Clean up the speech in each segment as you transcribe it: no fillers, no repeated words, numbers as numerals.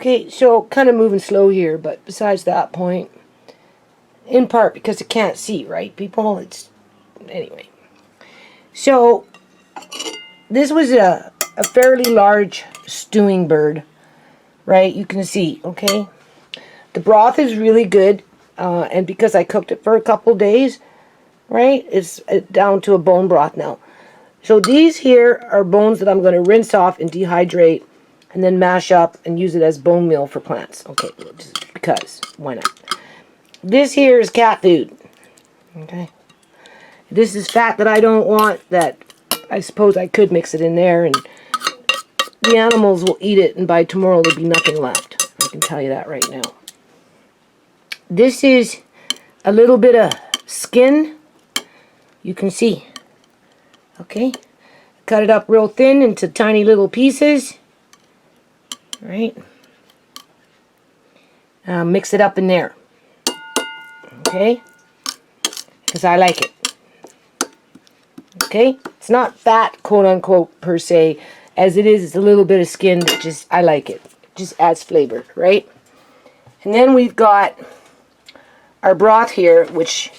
Okay, so kind of moving slow here, but besides that point, in part because I can't see, right, people? It's anyway. So this was a fairly large stewing bird, right? You can see, okay? The broth is really good, and because I cooked it for a couple days, right, it's down to a bone broth now. So these here are bones that I'm going to rinse off and dehydrate and then mash up and use it as bone meal for plants. Okay, just because, why not? This here is cat food, okay? This is fat that I don't want, that I suppose I could mix it in there and the animals will eat it, and by tomorrow there'll be nothing left. I can tell you that right now. This is a little bit of skin. You can see. Okay? Cut it up real thin into tiny little pieces. Right? Mix it up in there. Okay? Because I like it. Okay? It's not fat, quote unquote, per se. As it is, it's a little bit of skin that just, I like it. It just adds flavor, right? And then we've got our broth here, which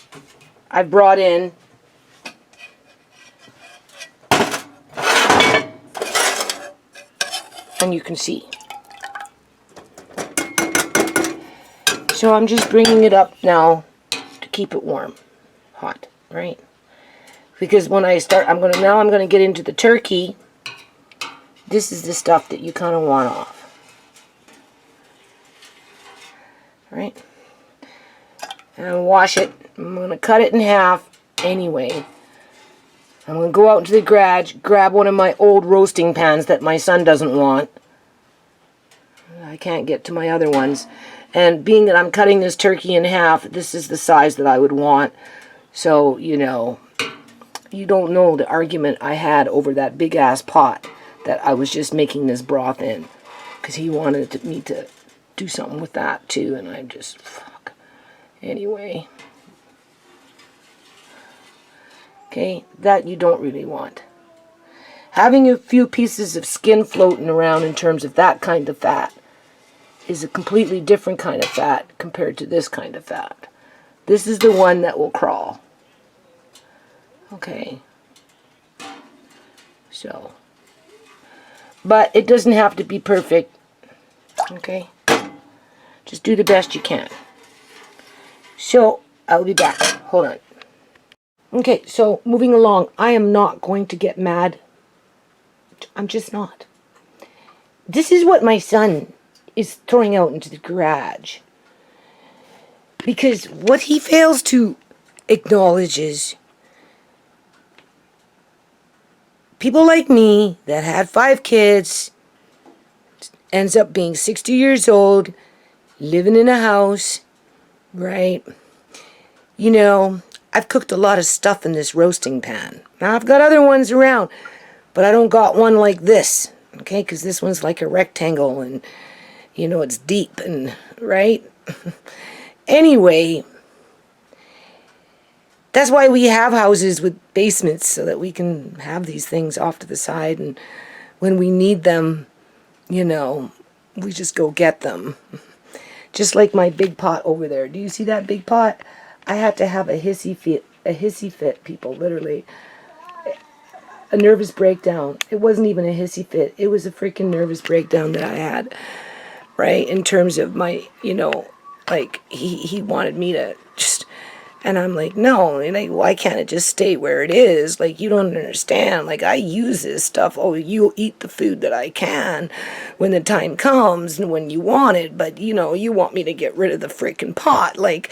I've brought in. And you can see. So I'm just bringing it up now to keep it warm, hot, right? Because when I start, I'm gonna get into the turkey. This is the stuff that you kind of want off, right? And wash it. I'm gonna cut it in half anyway. I'm gonna go out into the garage, grab one of my old roasting pans that my son doesn't want. I can't get to my other ones. And being that I'm cutting this turkey in half, this is the size that I would want. So, you know, you don't know the argument I had over that big ass pot that I was just making this broth in. Because he wanted me to do something with that too, and I'm just, fuck. Anyway. Okay, that you don't really want. Having a few pieces of skin floating around in terms of that kind of fat is a completely different kind of fat compared to this kind of fat. This is the one that will crawl. Okay. So. But it doesn't have to be perfect. Okay. Just do the best you can. So, I'll be back. Hold on. Okay, so moving along. I am not going to get mad. I'm just not. This is what my son is throwing out into the garage. Because what he fails to acknowledge is people like me that had 5 kids, ends up being 60 years old, living in a house, right? You know, I've cooked a lot of stuff in this roasting pan. Now I've got other ones around, but I don't got one like this, okay? Because this one's like a rectangle and, you know, it's deep and, right? Anyway, that's why we have houses with basements, so that we can have these things off to the side, and when we need them, you know, we just go get them. Just like my big pot over there. Do you see that big pot? I had to have a hissy fit, people, literally. A nervous breakdown. It wasn't even a hissy fit. It was a freaking nervous breakdown that I had, right? In terms of my, you know, like, he wanted me to just, and I'm like, no, like, why can't it just stay where it is? Like, you don't understand. Like, I use this stuff. Oh, you'll eat the food that I can when the time comes and when you want it. But, you know, you want me to get rid of the freaking pot. Like,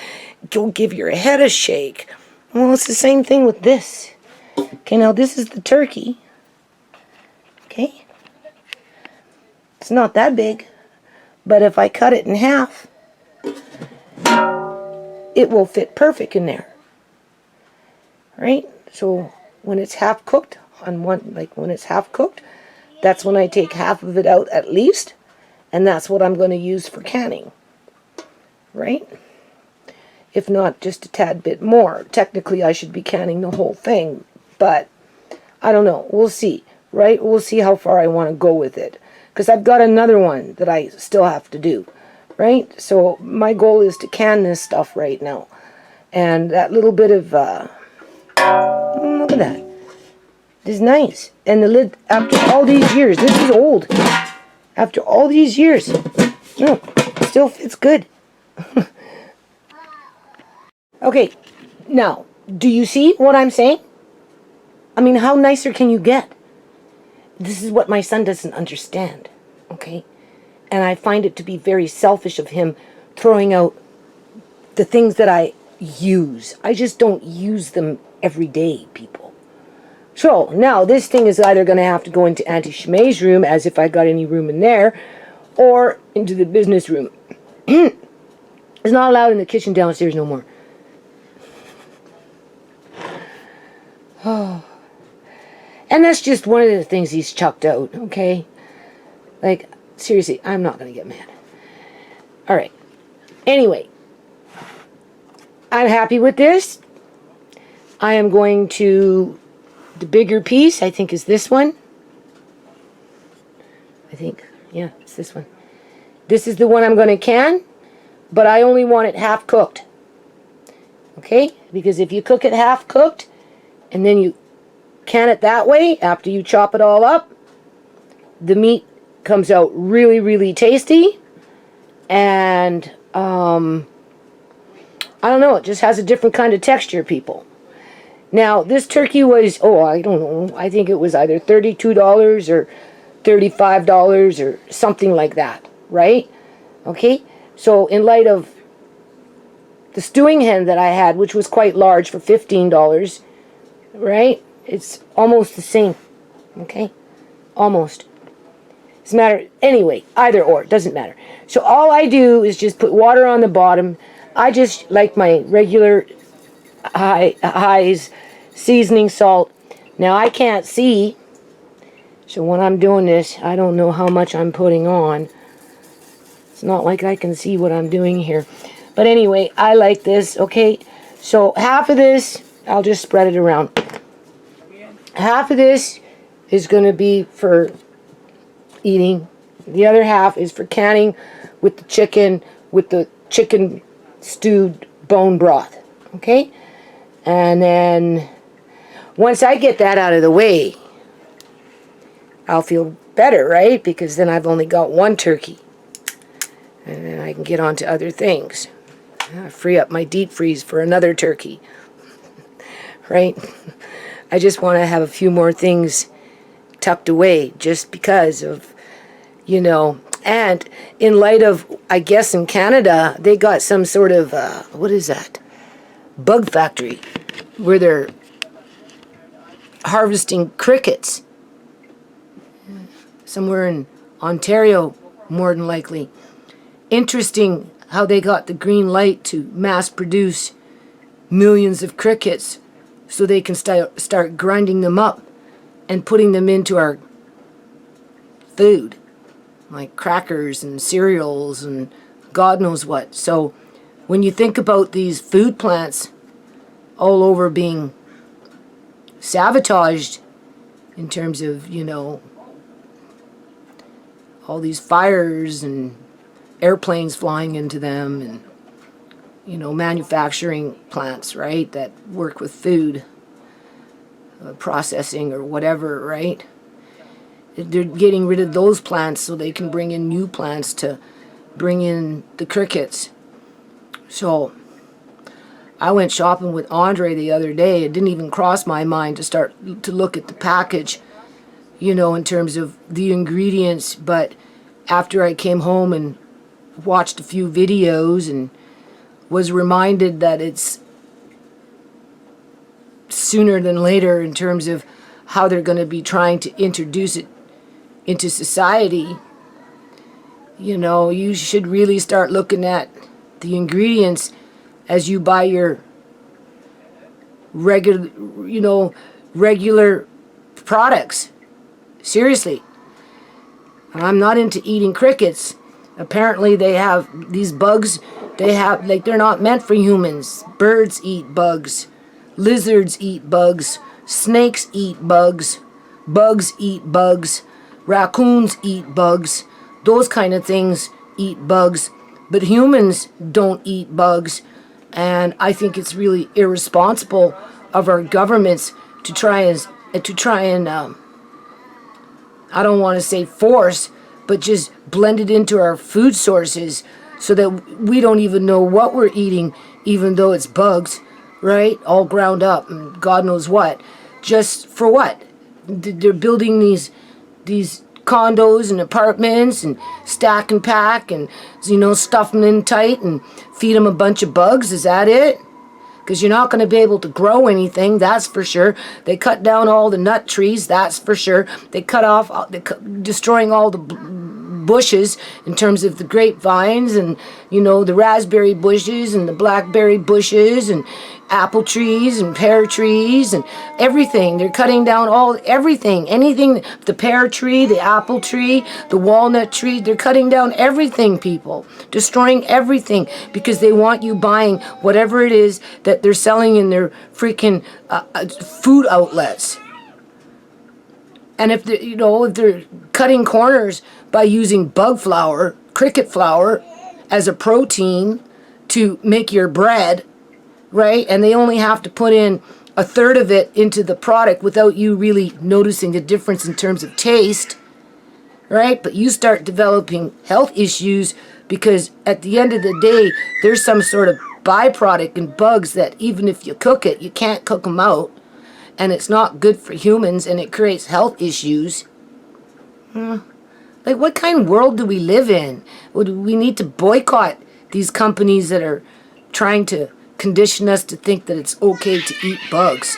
you'll give your head a shake. Well, it's the same thing with this. Okay, now this is the turkey. Okay? It's not that big. But if I cut it in half, it will fit perfect in there. Right? So when it's half cooked on one, like when it's half cooked, that's when I take half of it out at least, and that's what I'm going to use for canning. Right? If not just a tad bit more. Technically I should be canning the whole thing, but I don't know. We'll see. Right? We'll see how far I want to go with it. because I've got another one that I still have to do, right? So my goal is to can this stuff right now. And that little bit of, look at that. This is nice. And the lid, after all these years, this is old. After all these years, look, still fits good. Okay, now, do you see what I'm saying? I mean, how nicer can you get? This is what my son doesn't understand, okay? And I find it to be very selfish of him throwing out the things that I use. I just don't use them every day, people. So, now this thing is either going to have to go into Auntie Shamay's room, as if I got any room in there, or into the business room. It's not allowed in the kitchen downstairs no more. Oh. And that's just one of the things he's chucked out, okay? Like, seriously, I'm not going to get mad. Alright. Anyway. I'm happy with this. I am going to... The bigger piece, I think, is this one. I think, yeah, it's this one. This is the one I'm going to can, but I only want it half cooked. Okay? Because if you cook it half cooked, and then you can it that way, after you chop it all up, the meat comes out really, really tasty. And, I don't know, it just has a different kind of texture, people. Now, this turkey was, I don't know, I think it was either $32 or $35 or something like that, right? Okay? So, in light of the stewing hen that I had, which was quite large for $15, right? It's almost the same. Okay? Almost. It's a matter, anyway, either or, it doesn't matter. So all I do is just put water on the bottom. I just like my regular High's seasoning salt. Now I can't see, so when I'm doing this, I don't know how much I'm putting on. It's not like I can see what I'm doing here. But anyway, I like this, okay? So half of this, I'll just spread it around. Half of this is going to be for eating. The other half is for canning with the chicken stewed bone broth. Okay? And then once I get that out of the way, I'll feel better, right? Because then I've only got one turkey. And then I can get on to other things. Free up my deep freeze for another turkey. Right? I just want to have a few more things tucked away just because of, and in light of, I guess in Canada, they got some sort of, what is that? Bug factory where they're harvesting crickets. Somewhere in Ontario, more than likely. Interesting how they got the green light to mass produce millions of crickets so they can start grinding them up and putting them into our food, like crackers and cereals and God knows what. So when you think about these food plants all over being sabotaged in terms of, all these fires and airplanes flying into them and manufacturing plants, right, that work with food processing or whatever, right? They're getting rid of those plants so they can bring in new plants to bring in the crickets. So I went shopping with Andre the other day. It didn't even cross my mind to start to look at the package, in terms of the ingredients. But after I came home and watched a few videos and was reminded that it's sooner than later in terms of how they're going to be trying to introduce it into society, you should really start looking at the ingredients as you buy your regular products. Seriously. I'm not into eating crickets. Apparently they have these bugs, they're not meant for humans. Birds eat bugs. Lizards eat bugs. Snakes eat bugs. Bugs eat bugs. raccoons eat bugs, those kind of things eat bugs, but humans don't eat bugs. And I think it's really irresponsible of our governments to try and I don't want to say force, but just blend it into our food sources so that we don't even know what we're eating, even though it's bugs, right? All ground up and God knows what. Just for what? They're building these condos and apartments and stack and pack and, stuff them in tight and feed them a bunch of bugs. Is that it? Because you're not going to be able to grow anything, that's for sure. They cut down all the nut trees, that's for sure. They cut off, destroying all the bushes in terms of the grapevines and, the raspberry bushes and the blackberry bushes and apple trees and pear trees and everything. They're cutting down everything, anything, the pear tree, the apple tree, the walnut tree. They're cutting down everything, people, destroying everything because they want you buying whatever it is that they're selling in their freaking food outlets. And if they're cutting corners by using bug flour, cricket flour, as a protein to make your bread, right? And they only have to put in a third of it into the product without you really noticing the difference in terms of taste, right? But you start developing health issues because at the end of the day, there's some sort of byproduct in bugs that even if you cook it, you can't cook them out. And it's not good for humans and it creates health issues. Like, what kind of world do we live in? We need to boycott these companies that are trying to condition us to think that it's okay to eat bugs.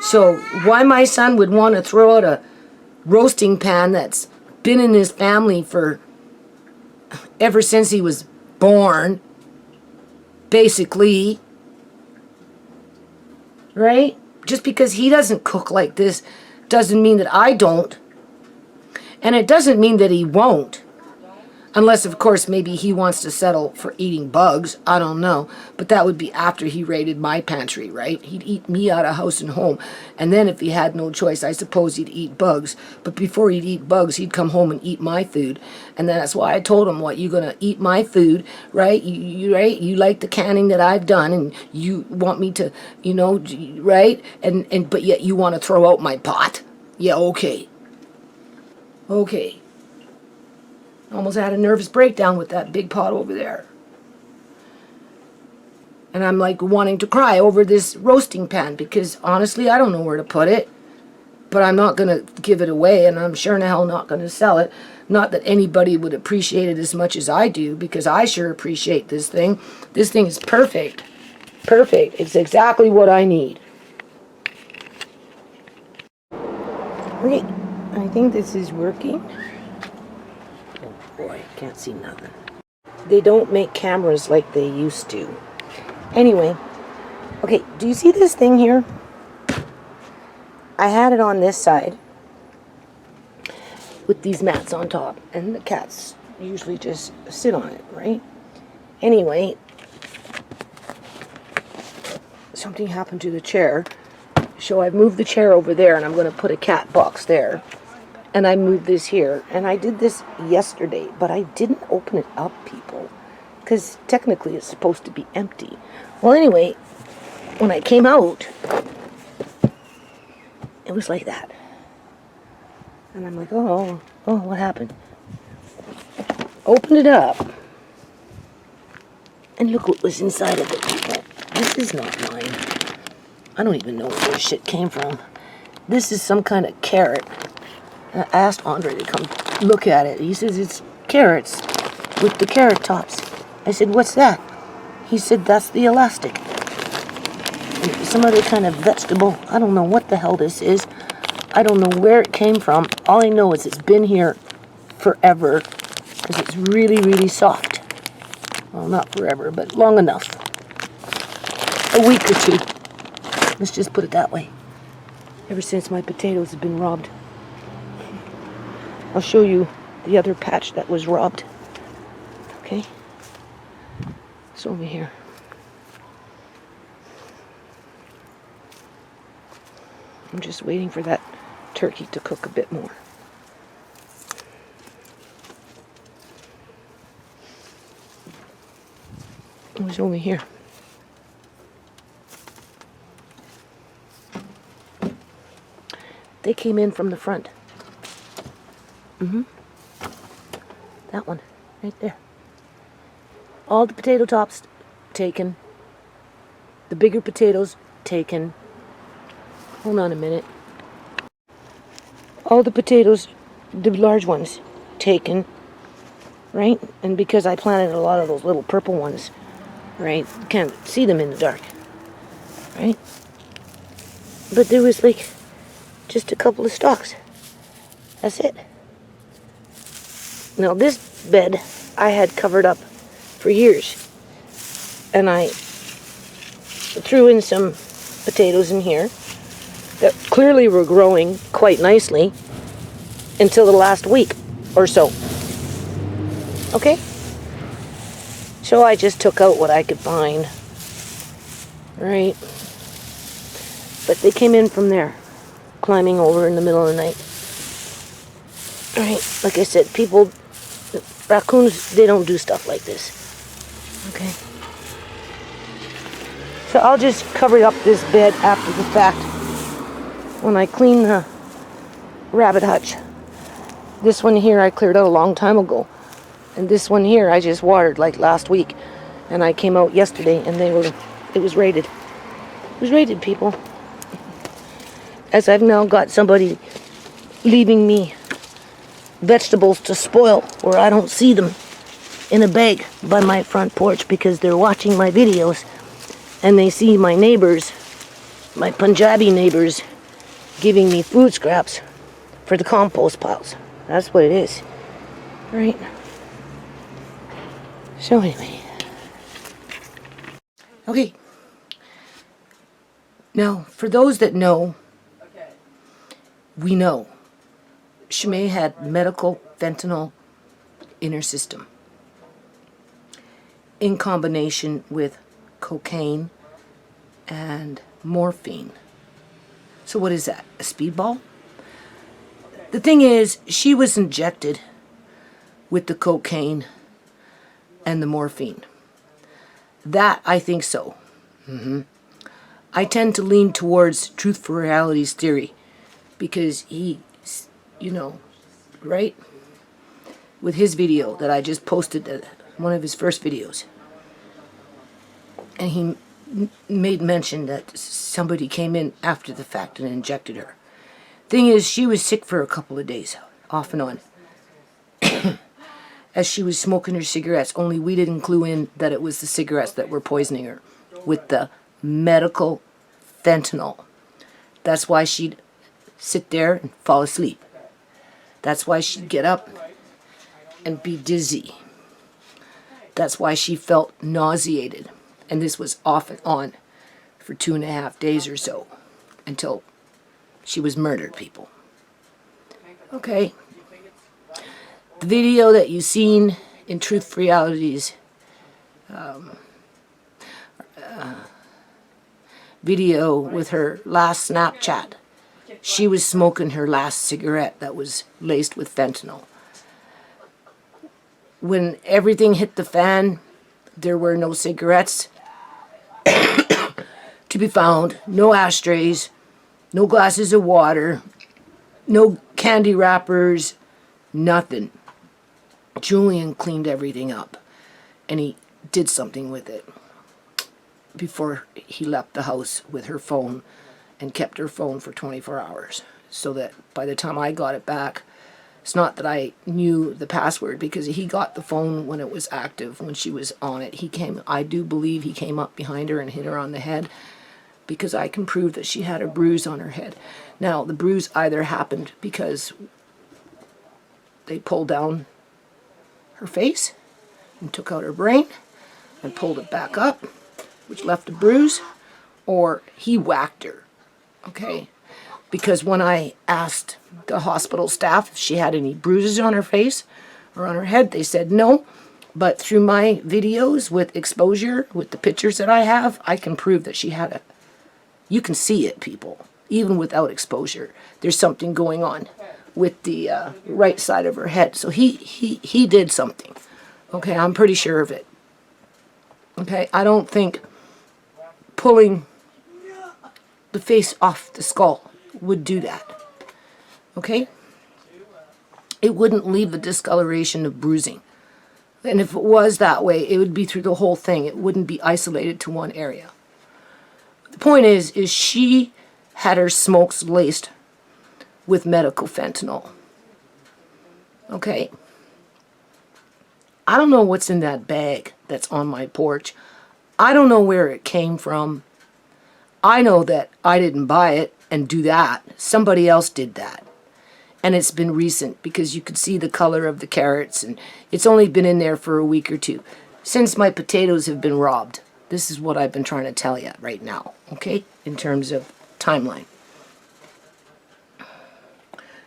So why my son would want to throw out a roasting pan that's been in his family for ever since he was born, basically, right? Just because he doesn't cook like this doesn't mean that I don't. And it doesn't mean that he won't. Unless, of course, maybe he wants to settle for eating bugs. I don't know. But that would be after he raided my pantry, right? He'd eat me out of house and home. And then if he had no choice, I suppose he'd eat bugs. But before he'd eat bugs, he'd come home and eat my food. And that's why I told him, what, you're going to eat my food, right? Right? You like the canning that I've done, and you want me to, right? But yet you want to throw out my pot. Yeah, okay. Okay. Almost had a nervous breakdown with that big pot over there. And I'm like wanting to cry over this roasting pan because honestly, I don't know where to put it. But I'm not going to give it away, and I'm sure in hell not going to sell it. Not that anybody would appreciate it as much as I do, because I sure appreciate this thing. This thing is perfect. Perfect. It's exactly what I need. Okay, I think this is working. Boy, can't see nothing. They don't make cameras like they used to. Anyway, okay, do you see this thing here? I had it on this side with these mats on top, and the cats usually just sit on it, right? Anyway, something happened to the chair, so I've moved the chair over there, and I'm going to put a cat box there. And I moved this here, and I did this yesterday, but I didn't open it up, people, because technically it's supposed to be empty. Well, anyway, when I came out, it was like that. And I'm like, oh, what happened? Opened it up, and look what was inside of it, people. This is not mine. I don't even know where this shit came from. This is some kind of carrot. I asked Andre to come look at it. He says it's carrots with the carrot tops. I said, what's that? He said, that's the elastic. And some other kind of vegetable. I don't know what the hell this is. I don't know where it came from. All I know is it's been here forever because it's really, really soft. Well, not forever, but long enough. A week or two. Let's just put it that way. Ever since my potatoes have been robbed. I'll show you the other patch that was robbed. Okay? It's over here. I'm just waiting for that turkey to cook a bit more. It was over here. They came in from the front. That one, right there. All the potato tops taken. The bigger potatoes taken. Hold on a minute. All the potatoes, the large ones, taken. Right? And because I planted a lot of those little purple ones, right? You can't see them in the dark. Right? But there was like just a couple of stalks. That's it. Now this bed I had covered up for years. And I threw in some potatoes in here that clearly were growing quite nicely until the last week or so. Okay? So I just took out what I could find. Right? But they came in from there, climbing over in the middle of the night. Right? Like I said, people, raccoons, they don't do stuff like this. Okay? So I'll just cover up this bed after the fact when I clean the rabbit hutch. This one here I cleared out a long time ago. And this one here I just watered like last week. And I came out yesterday and it was raided. It was raided, people. As I've now got somebody leaving me vegetables to spoil where I don't see them in a bag by my front porch because they're watching my videos and they see my neighbors, my Punjabi neighbors, giving me food scraps for the compost piles. That's what it is. Right? So anyway. Okay. Now, for those that know, we know Shamay had medical fentanyl in her system in combination with cocaine and morphine. So what is that? A speedball? The thing is, she was injected with the cocaine and the morphine. That, I think so. I tend to lean towards Truth for Reality's theory because he, you know, right? With his video that I just posted, one of his first videos. And he made mention that somebody came in after the fact and injected her. Thing is, she was sick for a couple of days, off and on. As she was smoking her cigarettes, only we didn't clue in that it was the cigarettes that were poisoning her with the medical fentanyl. That's why she'd sit there and fall asleep. That's why she'd get up and be dizzy. That's why she felt nauseated. And this was off and on for 2.5 days or so until she was murdered, people. Okay. The video that you've seen in Truth for Reality's video with her last Snapchat, she was smoking her last cigarette that was laced with fentanyl. When everything hit the fan, there were no cigarettes to be found, no ashtrays, no glasses of water, no candy wrappers, nothing. Julian cleaned everything up, and he did something with it before he left the house with her phone and kept her phone for 24 hours so that by the time I got it back, it's not that I knew the password because he got the phone when it was active, when she was on it. I do believe he came up behind her and hit her on the head because I can prove that she had a bruise on her head. Now, the bruise either happened because they pulled down her face and took out her brain and pulled it back up, which left a bruise, or he whacked her, okay? Because when I asked the hospital staff if she had any bruises on her face or on her head, they said no. But through my videos with exposure, with the pictures that I have, I can prove that she had you can see it, people, even without exposure. There's something going on with the right side of her head. So he did something. Okay, I'm pretty sure of it. Okay. Okay, I don't think pulling the face off the skull would do that. Okay? It wouldn't leave a discoloration of bruising. And if it was that way, it would be through the whole thing. It wouldn't be isolated to one area. The point is she had her smokes laced with medical fentanyl. Okay? I don't know what's in that bag that's on my porch. I don't know where it came from. I know that I didn't buy it and do that. Somebody else did that. And it's been recent because you could see the color of the carrots, and it's only been in there for a week or two. Since my potatoes have been robbed. This is what I've been trying to tell you right now, okay? In terms of timeline.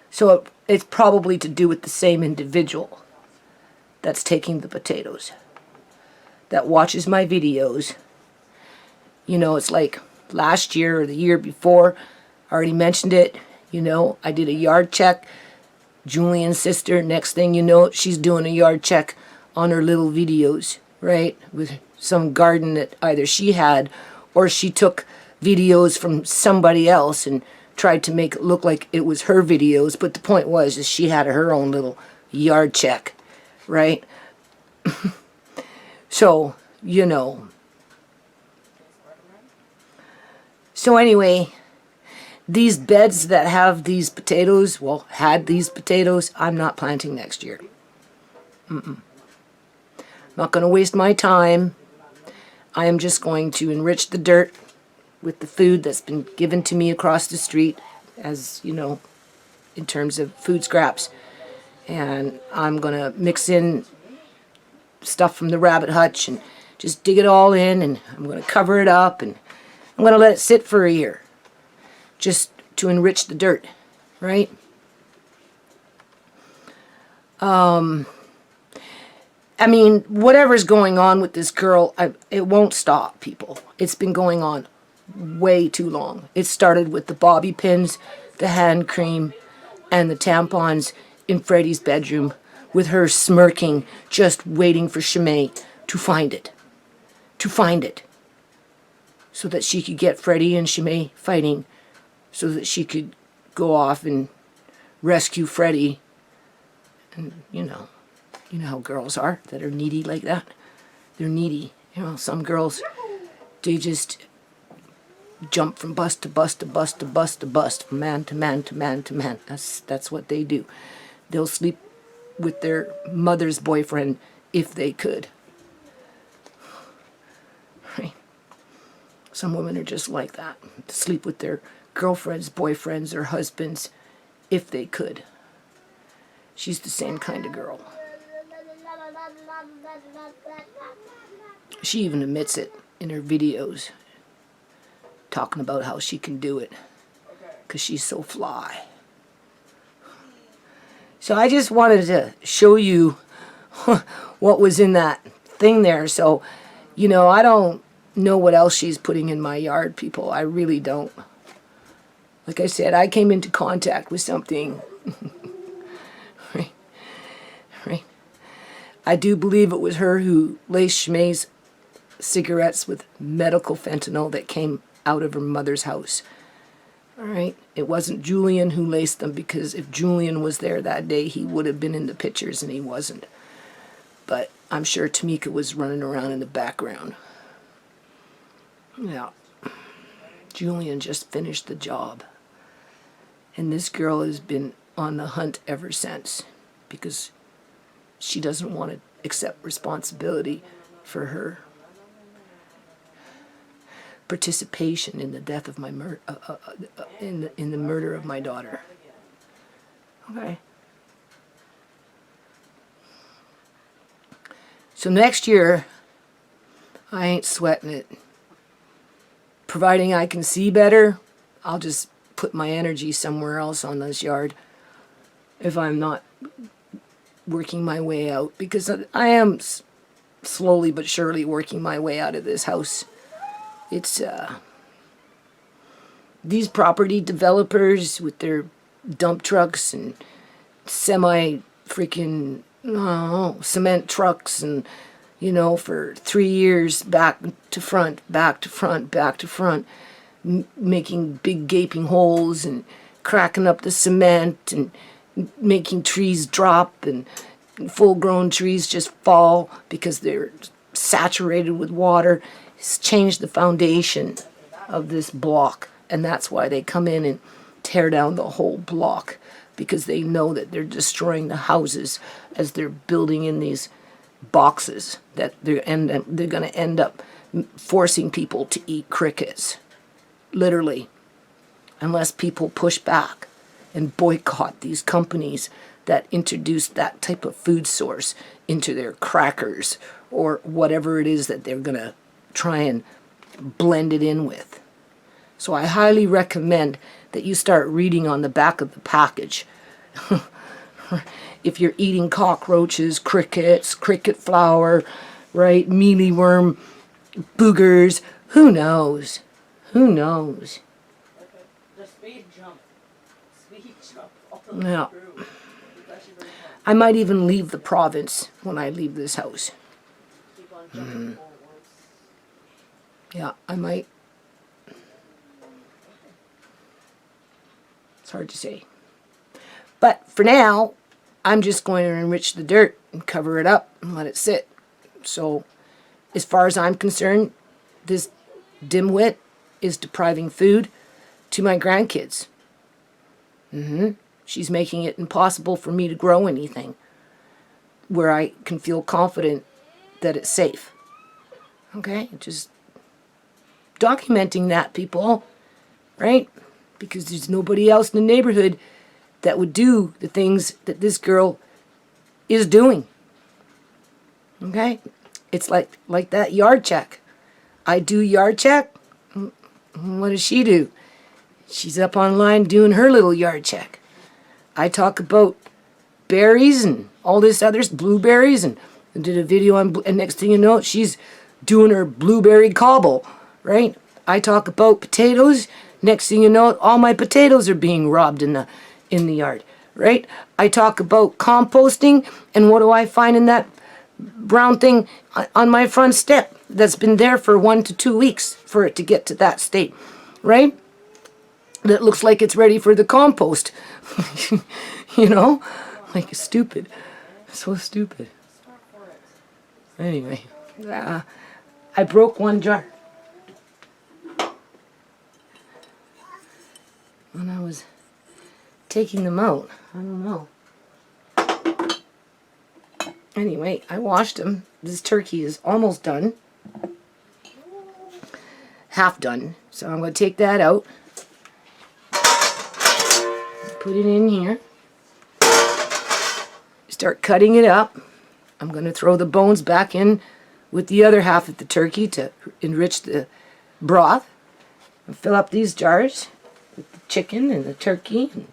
So it's probably to do with the same individual that's taking the potatoes, that watches my videos. You know, it's like last year or the year before, I already mentioned it. You know, I did a yard check. Julian's sister, next thing you know, she's doing a yard check on her little videos, right? With some garden that either she had or she took videos from somebody else and tried to make it look like it was her videos. But the point was is she had her own little yard check, right? So, you know. So anyway, these beds that have these potatoes, well, had these potatoes, I'm not planting next year. I'm not going to waste my time. I am just going to enrich the dirt with the food that's been given to me across the street, as you know, in terms of food scraps. And I'm going to mix in stuff from the rabbit hutch and just dig it all in, and I'm going to cover it up, and I'm going to let it sit for a year. Just to enrich the dirt, right? I mean, whatever's going on with this girl, it won't stop, people. It's been going on way too long. It started with the bobby pins, the hand cream, and the tampons in Freddie's bedroom, with her smirking, just waiting for Shamay to find it. To find it. So that she could get Freddie and Shamay fighting, so that she could go off and rescue Freddie. And you know how girls are that are needy like that. They're needy. You know, some girls, they just jump from bust to bust to bust to bust to bust, from man to man to man to man. That's what they do. They'll sleep with their mother's boyfriend if they could. Right? Some women are just like that. Sleep with their girlfriends, boyfriends, or husbands if they could. She's the same kind of girl. She even admits it in her videos, talking about how she can do it because she's so fly. So I just wanted to show you what was in that thing there. So, you know, I don't know what else she's putting in my yard, people. I really don't. Like I said, I came into contact with something. Right? I do believe it was her who laced Shamay's cigarettes with medical fentanyl that came out of her mother's house. All right? It wasn't Julian who laced them, because if Julian was there that day, he would have been in the pictures, and he wasn't. But I'm sure Tamika was running around in the background. Yeah. Julian just finished the job. And this girl has been on the hunt ever since, because she doesn't want to accept responsibility for her participation in the death of my in the murder of my daughter. Okay. So next year, I ain't sweating it. Providing I can see better, I'll just put my energy somewhere else on this yard if I'm not working my way out, because I am slowly but surely working my way out of this house. It's these property developers with their dump trucks and semi freaking cement trucks, and you know, for 3 years, back to front, back to front, back to front, making big gaping holes and cracking up the cement and making trees drop, and full-grown trees just fall because they're saturated with water. It's changed the foundation of this block, and that's why they come in and tear down the whole block, because they know that they're destroying the houses as they're building in these boxes, that they're going to end up forcing people to eat crickets, literally, unless people push back and boycott these companies that introduce that type of food source into their crackers or whatever it is that they're going to try and blend it in with. So I highly recommend that you start reading on the back of the package. If you're eating cockroaches, crickets, cricket flour, right, mealyworm, boogers, who knows? Who knows? The speed jump. Yeah. I might even leave the province when I leave this house. Yeah, I might. It's hard to say. But for now, I'm just going to enrich the dirt and cover it up and let it sit. So, as far as I'm concerned, this dimwit is depriving food to my grandkids. She's making it impossible for me to grow anything where I can feel confident that it's safe. Okay? Just documenting that, people. Right? Because there's nobody else in the neighborhood that would do the things that this girl is doing. Okay? It's like that yard check. I do yard check. What does she do? She's up online doing her little yard check. I talk about berries and all this others, blueberries, and did a video on, and next thing you know, she's doing her blueberry cobble, right? I talk about potatoes. Next thing you know, all my potatoes are being robbed in the yard, right? I talk about composting, and what do I find in that brown thing on my front step that's been there for 1 to 2 weeks for it to get to that state, right? That looks like it's ready for the compost. You know? Like, stupid. So stupid. Anyway, I broke one jar when I was taking them out. I don't know. Anyway, I washed them. This turkey is almost done. Half done. So I'm going to take that out. Put it in here. Start cutting it up. I'm going to throw the bones back in with the other half of the turkey to enrich the broth. And fill up these jars with the chicken and the turkey. And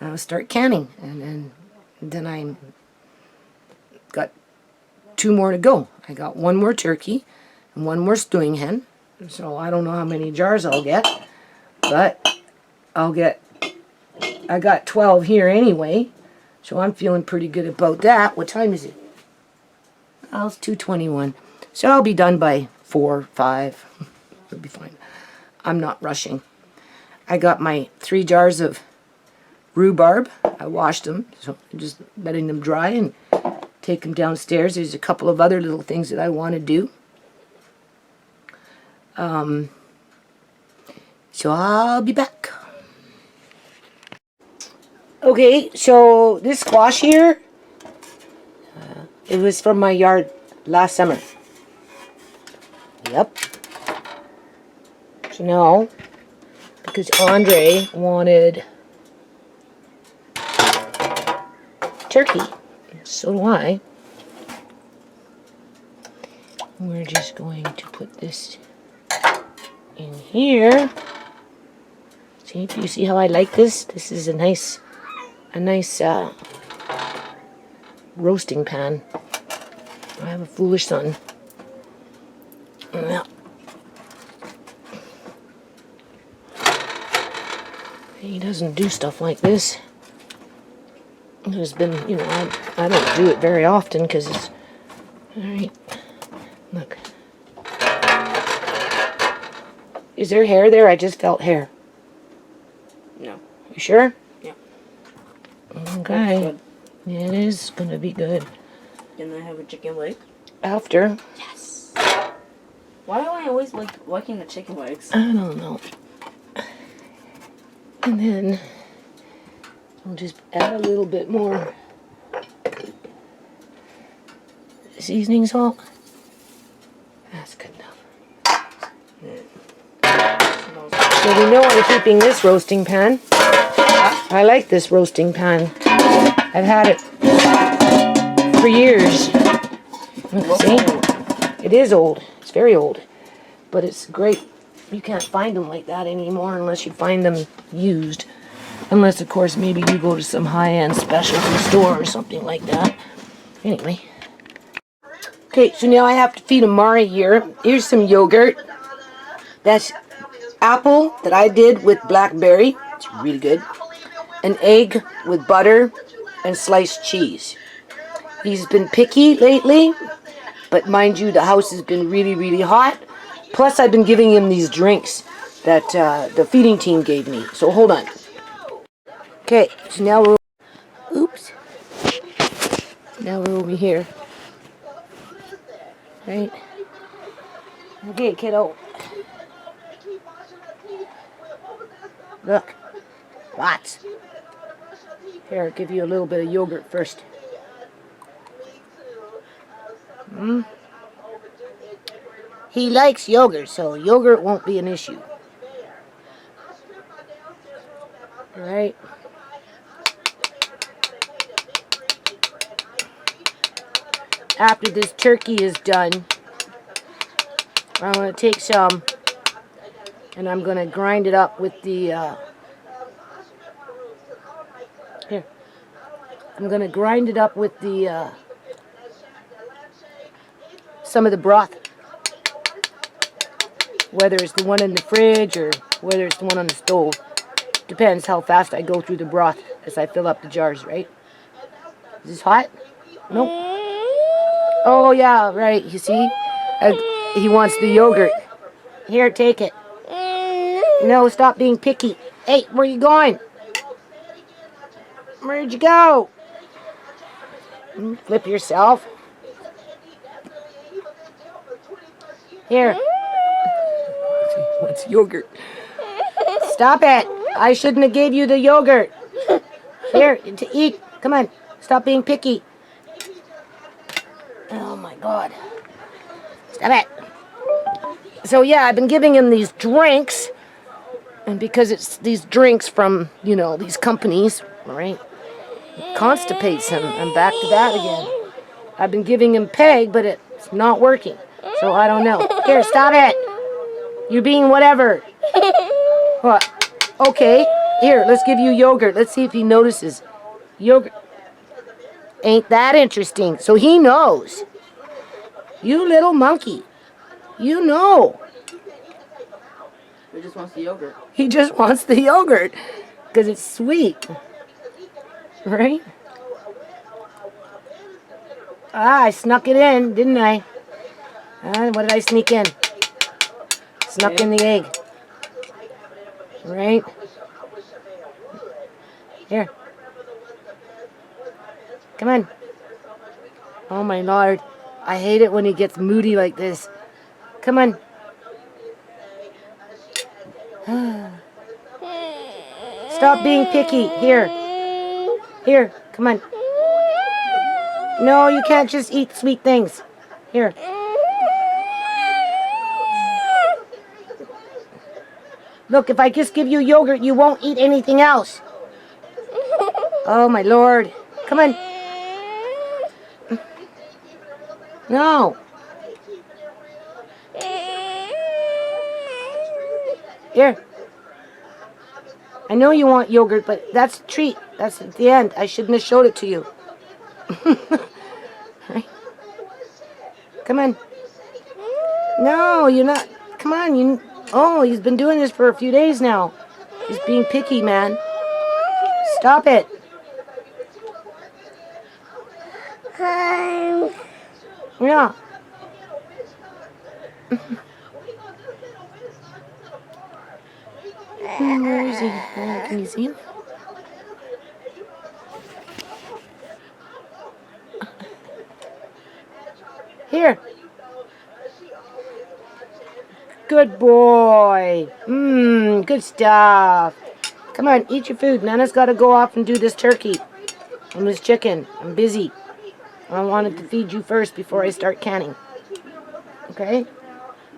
I'll start canning. And then I got 2 more to go. I got 1 more turkey and 1 more stewing hen. So I don't know how many jars I'll get. But I got 12 here anyway. So I'm feeling pretty good about that. What time is it? Oh, it's 2:21. So I'll be done by 4, 5. It'll be fine. I'm not rushing. I got my 3 jars of rhubarb. I washed them, so I'm just letting them dry and take them downstairs. There's a couple of other little things that I want to do. So I'll be back. Okay, so this squash here, it was from my yard last summer. Yep. So now, because Andre wanted turkey, so do I, we're just going to put this in here. See, do you see how I like this? This is a nice roasting pan. I have a foolish son. Yeah. He doesn't do stuff like this. There's been, you know, I don't do it very often because it's, alright. Look. Is there hair there? I just felt hair. No. You sure? Yeah. Okay. Good. It is going to be good. Can I have a chicken leg? After. Yes. Why do I always like liking the chicken legs? I don't know. And then I'll just add a little bit more seasoning salt. That's good enough. So we know I'm keeping this roasting pan. I like this roasting pan. I've had it for years. Look, see? It is old. It's very old. But it's great. You can't find them like that anymore unless you find them used. Unless, of course, maybe you go to some high-end specialty store or something like that. Anyway. Okay, so now I have to feed Amari here. Here's some yogurt. That's apple that I did with blackberry. It's really good. An egg with butter and sliced cheese. He's been picky lately, but mind you, the house has been really, really hot. Plus, I've been giving him these drinks that the feeding team gave me. So hold on. Okay, so now we're... Oops. Now we're over here. Right? Okay, kiddo. Look. Lots. Here, I'll give you a little bit of yogurt first. He likes yogurt, so yogurt won't be an issue. Right? After this turkey is done, I'm going to take some and I'm going to grind it up with the... Here. I'm going to grind it up with the... some of the broth. Whether it's the one in the fridge or whether it's the one on the stove. Depends how fast I go through the broth as I fill up the jars, right? Is this hot? Nope. Oh, yeah, right. You see? He wants the yogurt. Here, take it. No, stop being picky. Hey, where you going? Where'd you go? Flip yourself. Here. What's yogurt? Stop it. I shouldn't have gave you the yogurt. Here, to eat. Come on. Stop being picky. Oh, my God. Stop it. So, yeah, I've been giving him these drinks. And because it's these drinks from, you know, these companies, right? It constipates him. I'm back to that again. I've been giving him Peg, but it's not working. So, I don't know. Here, stop it. You're being whatever. What? Okay. Here, let's give you yogurt. Let's see if he notices. Yogurt. Ain't that interesting? So he knows. You little monkey. You know. He just wants the yogurt. He just wants the yogurt. Because it's sweet. Right? Ah, I snuck it in, didn't I? What did I sneak in? Snuck in the egg. Right? Here. Come on. Oh my Lord. I hate it when he gets moody like this. Come on. Stop being picky. Here. Here. Come on. No, you can't just eat sweet things. Here. Look, if I just give you yogurt, you won't eat anything else. Oh my Lord. Come on. No. Here. I know you want yogurt, but that's a treat. That's at the end. I shouldn't have showed it to you. Right? Come on. No, you're not. Come on. Oh, he's been doing this for a few days now. He's being picky, man. Stop it. Yeah. Where is he? Oh, can you see him? Here. Good boy. Good stuff. Come on, eat your food. Nana's got to go off and do this turkey and this chicken. I'm busy. I wanted to feed you first before I start canning. Okay?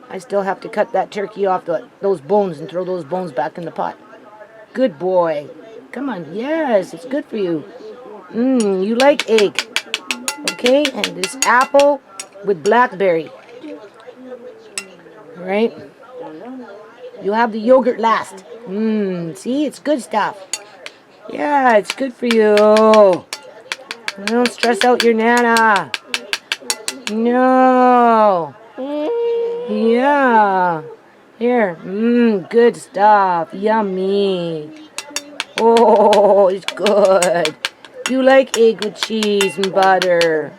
I still have to cut that turkey off those bones and throw those bones back in the pot. Good boy. Come on. Yes, it's good for you. You like egg. Okay? And this apple with blackberry. Right? You'll have the yogurt last. See? It's good stuff. Yeah, it's good for you. Don't stress out your Nana. No. Yeah. Here. Good stuff. Yummy. Oh, it's good. You like egg with cheese and butter.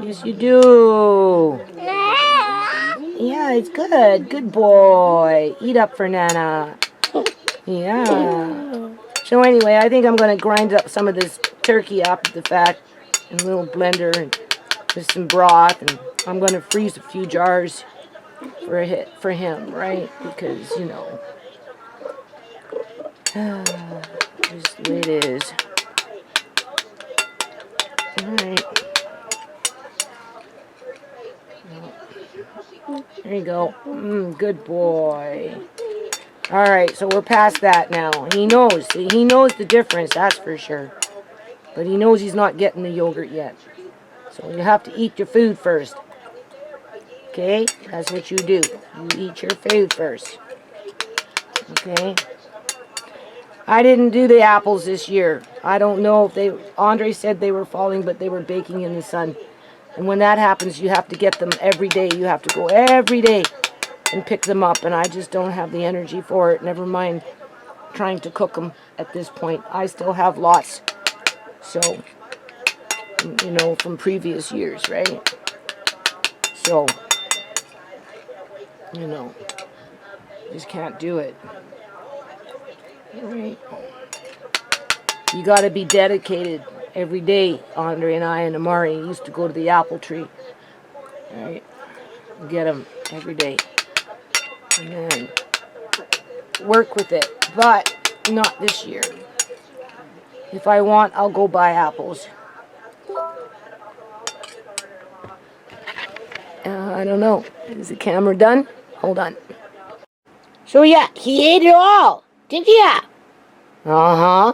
Yes, you do. Yeah, it's good. Good boy. Eat up for Nana. Yeah. So anyway, I think I'm going to grind up some of this turkey after the fact in a little blender and with some broth, and I'm going to freeze a few jars for him, right? Because, you know, just the way it is. Alright. There you go. Good boy. Alright, so we're past that now. He knows. He knows the difference, that's for sure. But he knows he's not getting the yogurt yet. So you have to eat your food first. Okay? That's what you do. You eat your food first. Okay? I didn't do the apples this year. I don't know if Andre said they were falling, but they were baking in the sun. And when that happens, you have to get them every day. You have to go every day and pick them up. And I just don't have the energy for it. Never mind trying to cook them at this point. I still have lots. So, you know, from previous years, right? So, you know, just can't do it. Right. You got to be dedicated every day. Andre and I and Amari used to go to the apple tree. Right. Get them every day. And then work with it. But not this year. If I want, I'll go buy apples. I don't know. Is the camera done? Hold on. So yeah, he ate it all. Did ya? Uh-huh.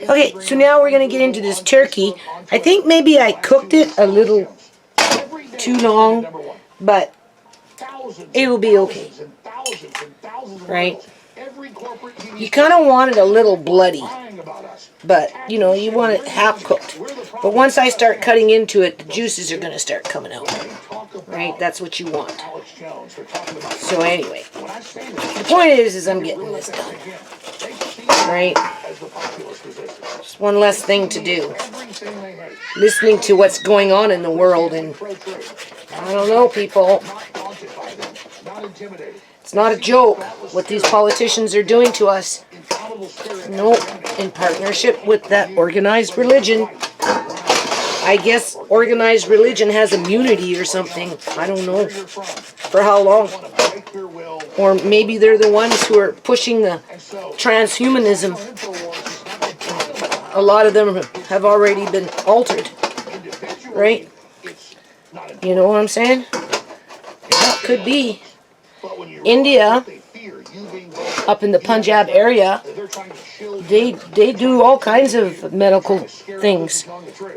Okay, so now we're going to get into this turkey. I think maybe I cooked it a little too long, but it'll be okay. Right? You kind of want it a little bloody, but, you know, you want it half cooked. But once I start cutting into it, the juices are going to start coming out. Right? That's what you want. So anyway, the point is I'm getting this done. Right? Just one less thing to do. Listening to what's going on in the world, and I don't know, people. It's not a joke what these politicians are doing to us. No, in partnership with that organized religion. I guess organized religion has immunity or something. I don't know. For how long? Or maybe they're the ones who are pushing the transhumanism. A lot of them have already been altered. Right? You know what I'm saying? That could be. India, up in the Punjab area, they do all kinds of medical things.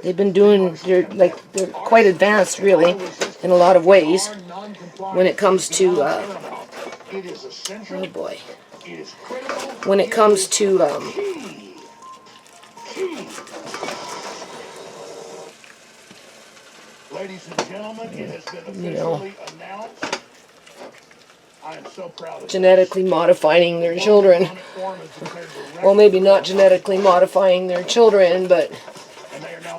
They've been doing, they're quite advanced, really, in a lot of ways, when it comes to, oh boy, when it comes to, ladies and gentlemen, it has been you know, officially announced. I am so proud of genetically modifying their children. Well, maybe not genetically modifying their children, but,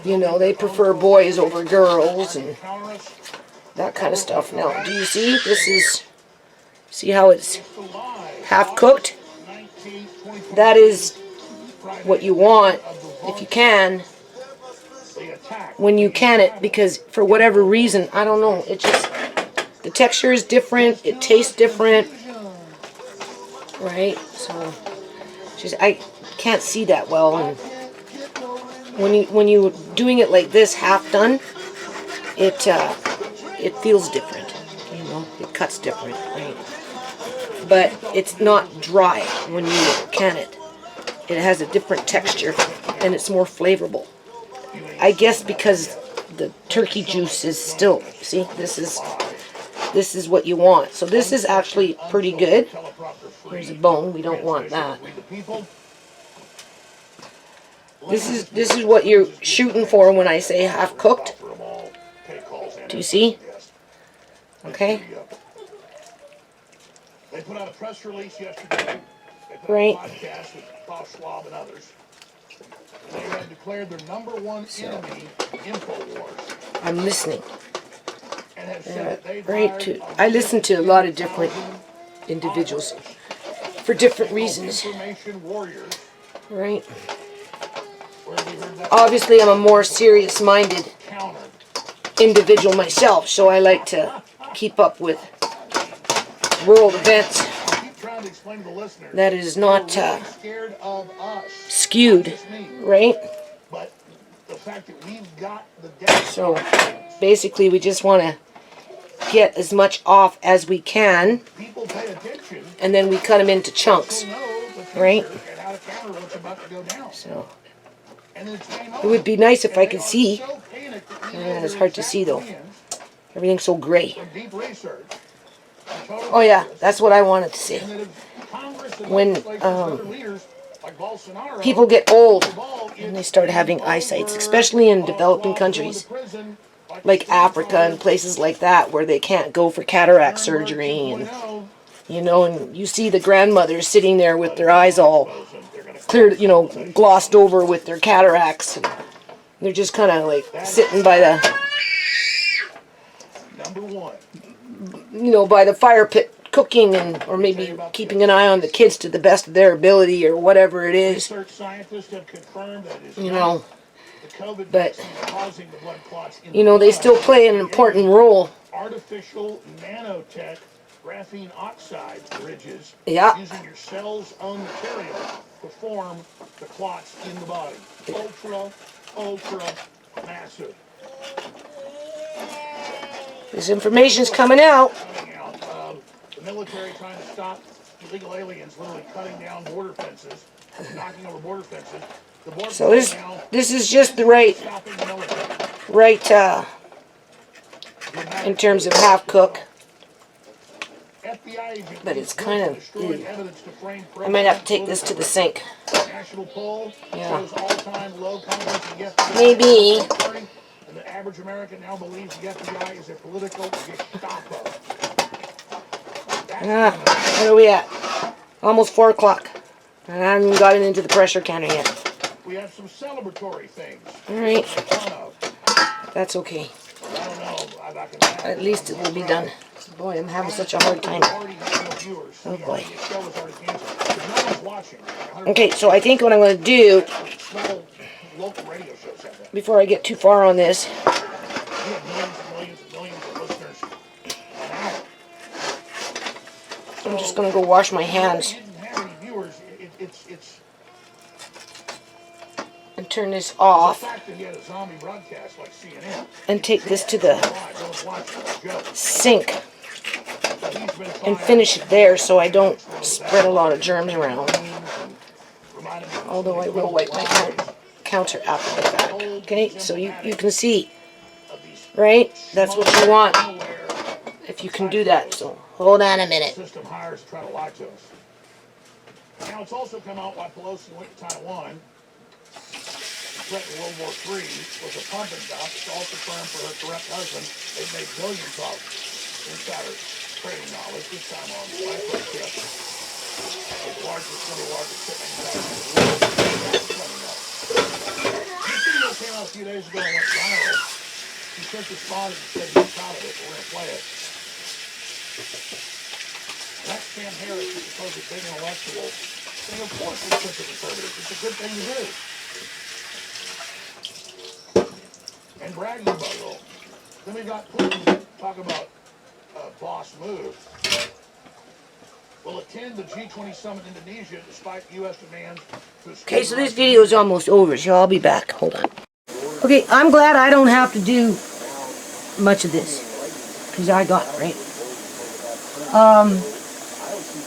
you know, they prefer boys over girls, and that kind of stuff. Now, do you see? See how it's half cooked? That is what you want, if you can, when you can it, because for whatever reason, I don't know, it just, the texture is different, it tastes different, right? So, just, I can't see that well, and when you doing it like this, half done, it feels different, you know, it cuts different, right? But it's not dry when you can it. It has a different texture, and it's more flavorful. I guess because the turkey juice is still, see, this is what you want. So this is actually pretty good. Here's a bone, we don't want that. This is what you're shooting for when I say half cooked. Do you see? Okay. They put out a press release yesterday. They put Right. out a podcast with Klaus Schwab and others. They had declared their number one enemy, InfoWars. I'm listening. And have said that they've Right. hired I listen to a lot of different individuals for different reasons. information warriors. Right. Where have you heard that? Obviously, I'm a more serious-minded Counter. individual myself, so I like to keep up with world events. Keep trying to explain to the listeners. That is not They're really scared of us. skewed, Just me. right? But the fact that we've got the data. So basically, we just want to get as much off as we can, People pay attention. and then we cut them into chunks, Know the future right? and how to counter what's about to go down. So And it's game it would be nice if I could see. so panicked that even Yeah, it's their hard to exact see though. plans Everything's so gray. from deep research and total Oh yeah, interest, that's what I wanted to see. and that if Congress and When, legislatures and other leaders like Bolsonaro People get old involved in and they start having over, eyesights, especially in developing Schwab countries going to prison, like the Africa and places like that, where they can't go for cataract Sternberg surgery, and 2.0, you know, and you see the grandmothers sitting there with their eyes all they're gonna cleared, you know, glossed over with their cataracts, and they're just kind of like sitting by the, number one. you know, by the fire pit cooking, and or maybe keeping an eye on the kids to the best of their ability or whatever it is, Research scientists have confirmed that it's you not know. the COVID But vaccine causing the blood clots in You know, the they blood. still play an important role. Artificial nanotech graphene oxide bridges Yeah. using your cell's own material to form the clots in the body. Ultra massive. This information's coming out. Coming out. The military trying to stop illegal aliens, literally cutting down border fences, knocking over border fences. The border So this is just the right stopping the military. in terms of half cook. FBI agent But it's Wilson kind of- destroyed evidence to frame I might have to take this to the sink. National poll Yeah. shows all-time low confidence in the FBI. Maybe. And the average American now believes the FBI is a political Gestapo. Where are we at? Almost 4 o'clock. And I haven't even gotten into the pressure canner yet. We have some celebratory things. Alright, Fun of. that's okay. I don't know. I'm not gonna At least it will be done. Boy, I'm having such a hard time. Already have no viewers. Oh, boy. The show is already canceled. But no one's watching. 100 Okay, so I think what I'm going to do, small local radio shows have that. before I get too far on this, We have millions and millions and millions of listeners an hour. I'm just going to go wash my hands We didn't have any viewers. It's and turn this the off fact that he had a zombie broadcast like CNN. and take this to the Live, no one's watching. It's a joke. sink But he's been and trying finish it there so I don't spread a lot of germs around. reminding me of Although I will wipe my counter after the fact. Okay, so you can see, these right? That's what you want unaware if you can do that. So hold on a minute. system hires to try to lie to us. Now it's also come out why Pelosi went to Taiwan. Threatened World War III was a pumping dump. It's also confirmed for her corrupt husband. They've made billions off insider trading knowledge. This time on the lifeboat ship. The largest, one of the largest shipment manufacturers in the world. This video came out a few days ago and went viral. He just responded and said he's proud of it. We're going to play it. That's Sam Harris, who's supposed to be big intellectual. And of course we took the conservatives. It's a good thing to do. And bragging about it all. Then we got Putin talk about boss move. Will attend the G20 summit in Indonesia despite U.S. demands to... Okay, so this video is almost over, so I'll be back. Hold on. Okay, I'm glad I don't have to do much of this, because I got it, right?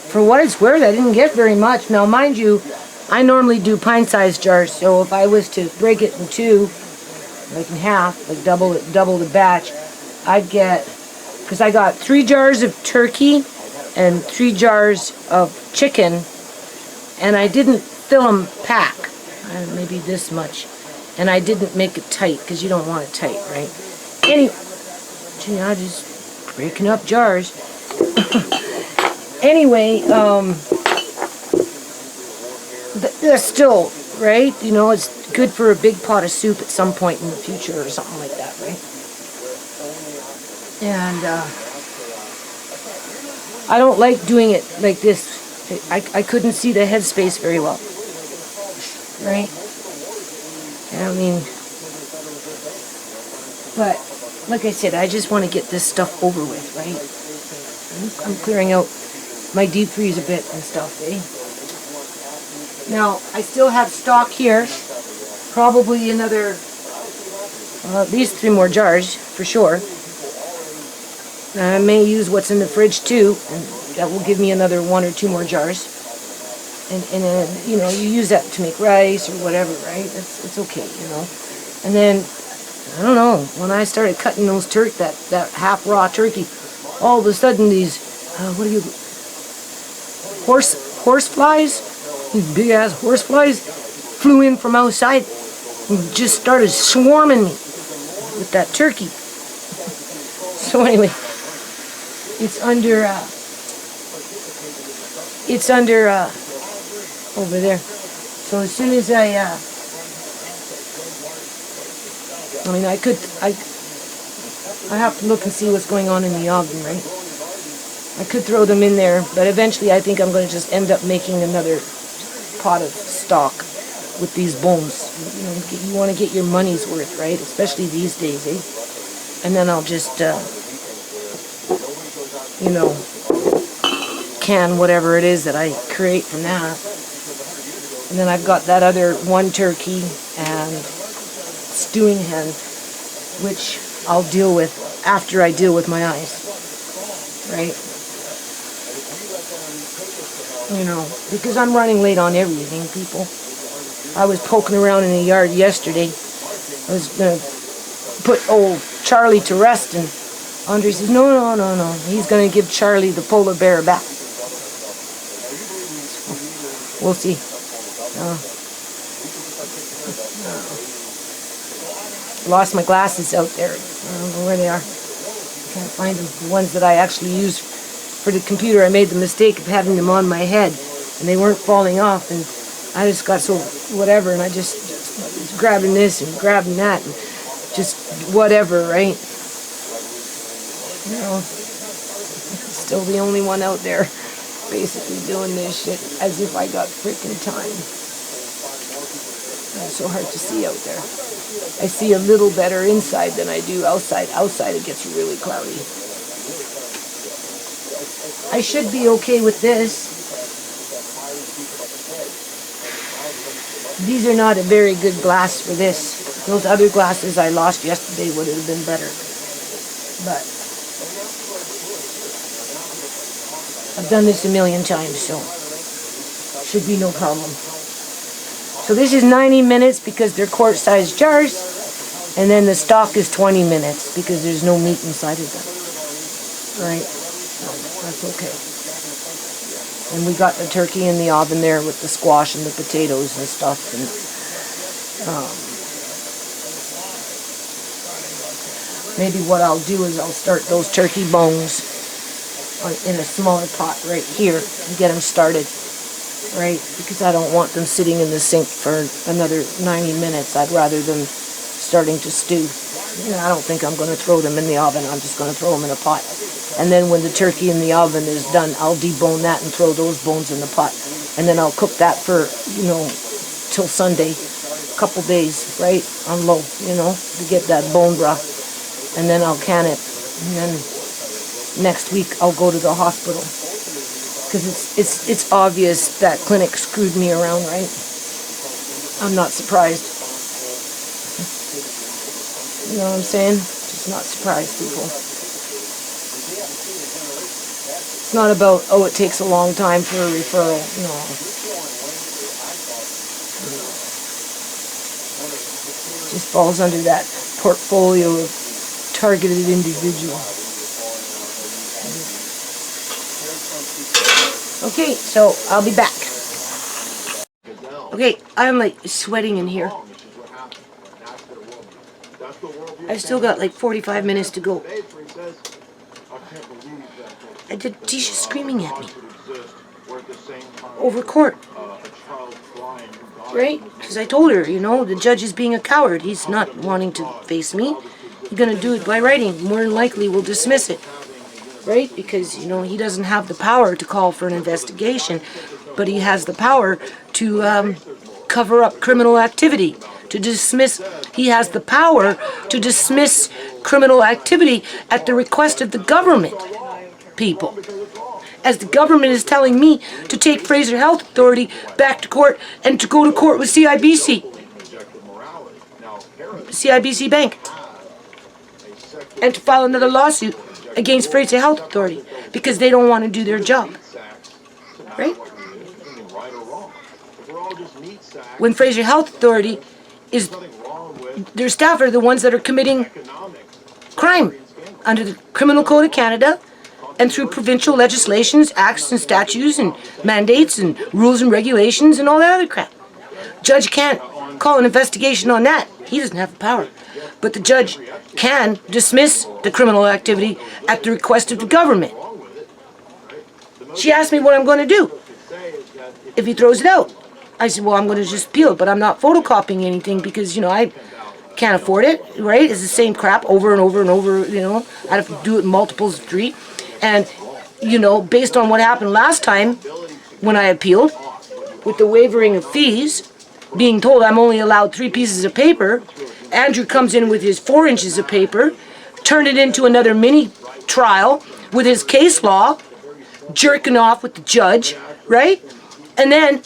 For what it's worth, I didn't get very much. Now, mind you, I normally do pint-sized jars, so if I was to break it in two, like in half, like double the batch, I'd get, because I got 3 jars of turkey and 3 jars of chicken, and I didn't fill them pack, maybe this much, and I didn't make it tight, because you don't want it tight, right? Anyway, you know, just breaking up jars. Anyway, that's still, right? You know, it's good for a big pot of soup at some point in the future or something like that, right? And I don't like doing it like this. I couldn't see the headspace very well, right? I mean, but like I said, I just want to get this stuff over with, right? I'm clearing out my deep freeze a bit and stuff, eh? Now, I still have stock here, probably another, at least 3 more jars, for sure. I may use what's in the fridge too, and that will give me another 1 or 2 more jars. And then, you know, you use that to make rice or whatever, right? It's okay, you know. And then, I don't know, when I started cutting those that half raw turkey, all of a sudden these, horse flies, these big ass horse flies flew in from outside and just started swarming me with that turkey. So anyway, it's under over there. So as soon as I mean, I have to look and see what's going on in the oven, right? I could throw them in there, but eventually I think I'm going to just end up making another pot of stock with these bones. You know, you want to get your money's worth, right? Especially these days, eh? And then I'll just, you know, can whatever it is that I create from that. And then I've got that other 1 turkey and stewing hen, which I'll deal with after I deal with my eyes, right? You know, because I'm running late on everything, people. I was poking around in the yard yesterday. I was going to put old Charlie to rest, and Andre says, no. He's going to give Charlie the polar bear back. We'll see. Lost my glasses out there. I don't know where they are. Can't find them. The ones that I actually use for the computer. I made the mistake of having them on my head, and they weren't falling off, and I just got so whatever, and I just was grabbing this and grabbing that, and just whatever, right? You know, still the only one out there basically doing this shit as if I got freaking time. It's so hard to see out there. I see a little better inside than I do outside. Outside it gets really cloudy. I should be okay with this. These are not a very good glass for this. Those other glasses I lost yesterday would have been better. But I've done this a million times, so should be no problem. So this is 90 minutes because they're quart-sized jars, and then the stock is 20 minutes because there's no meat inside of them. Right? So that's okay. And we got the turkey in the oven there with the squash and the potatoes and stuff. And maybe what I'll do is I'll start those turkey bones in a smaller pot right here and get them started. Right? Because I don't want them sitting in the sink for another 90 minutes. I'd rather them starting to stew. I don't think I'm going to throw them in the oven. I'm just going to throw them in a pot. And then when the turkey in the oven is done, I'll debone that and throw those bones in the pot. And then I'll cook that for, till Sunday. A couple days, right? On low, to get that bone broth. And then I'll can it. And then next week I'll go to the hospital. Because it's obvious that clinic screwed me around, right? I'm not surprised. You know what I'm saying? Just not surprised, people. It's not about, oh, it takes a long time for a referral. No. Just falls under that portfolio of targeted individual. Okay, so I'll be back. Okay, I'm like sweating in here. I still got like 45 minutes to go. Tisha's screaming at me. Over court. Right? Because I told her, the judge is being a coward. He's not wanting to face me. He's going to do it by writing. More than likely, we'll dismiss it. Right? Because, he doesn't have the power to call for an investigation, but he has the power to cover up criminal activity. He has the power to dismiss criminal activity at the request of the government, people. As the government is telling me to take Fraser Health Authority back to court and to go to court with CIBC Bank, and to file another lawsuit against Fraser Health Authority because they don't want to do their job. Right? When Fraser Health Authority their staff are the ones that are committing crime under the Criminal Code of Canada and through provincial legislations, acts and statutes and mandates and rules and regulations and all that other crap. Judge can't call an investigation on that. He doesn't have the power. But the judge can dismiss the criminal activity at the request of the government. She asked me what I'm going to do if he throws it out. I said, well, I'm going to just appeal it, but I'm not photocopying anything because, I can't afford it, right? It's the same crap over and over and over, I'd have to do it in multiples of 3. And, based on what happened last time when I appealed, with the waivering of fees, being told I'm only allowed 3 pieces of paper, Andrew comes in with his 4 inches of paper, turned it into another mini trial with his case law, jerking off with the judge, right? And then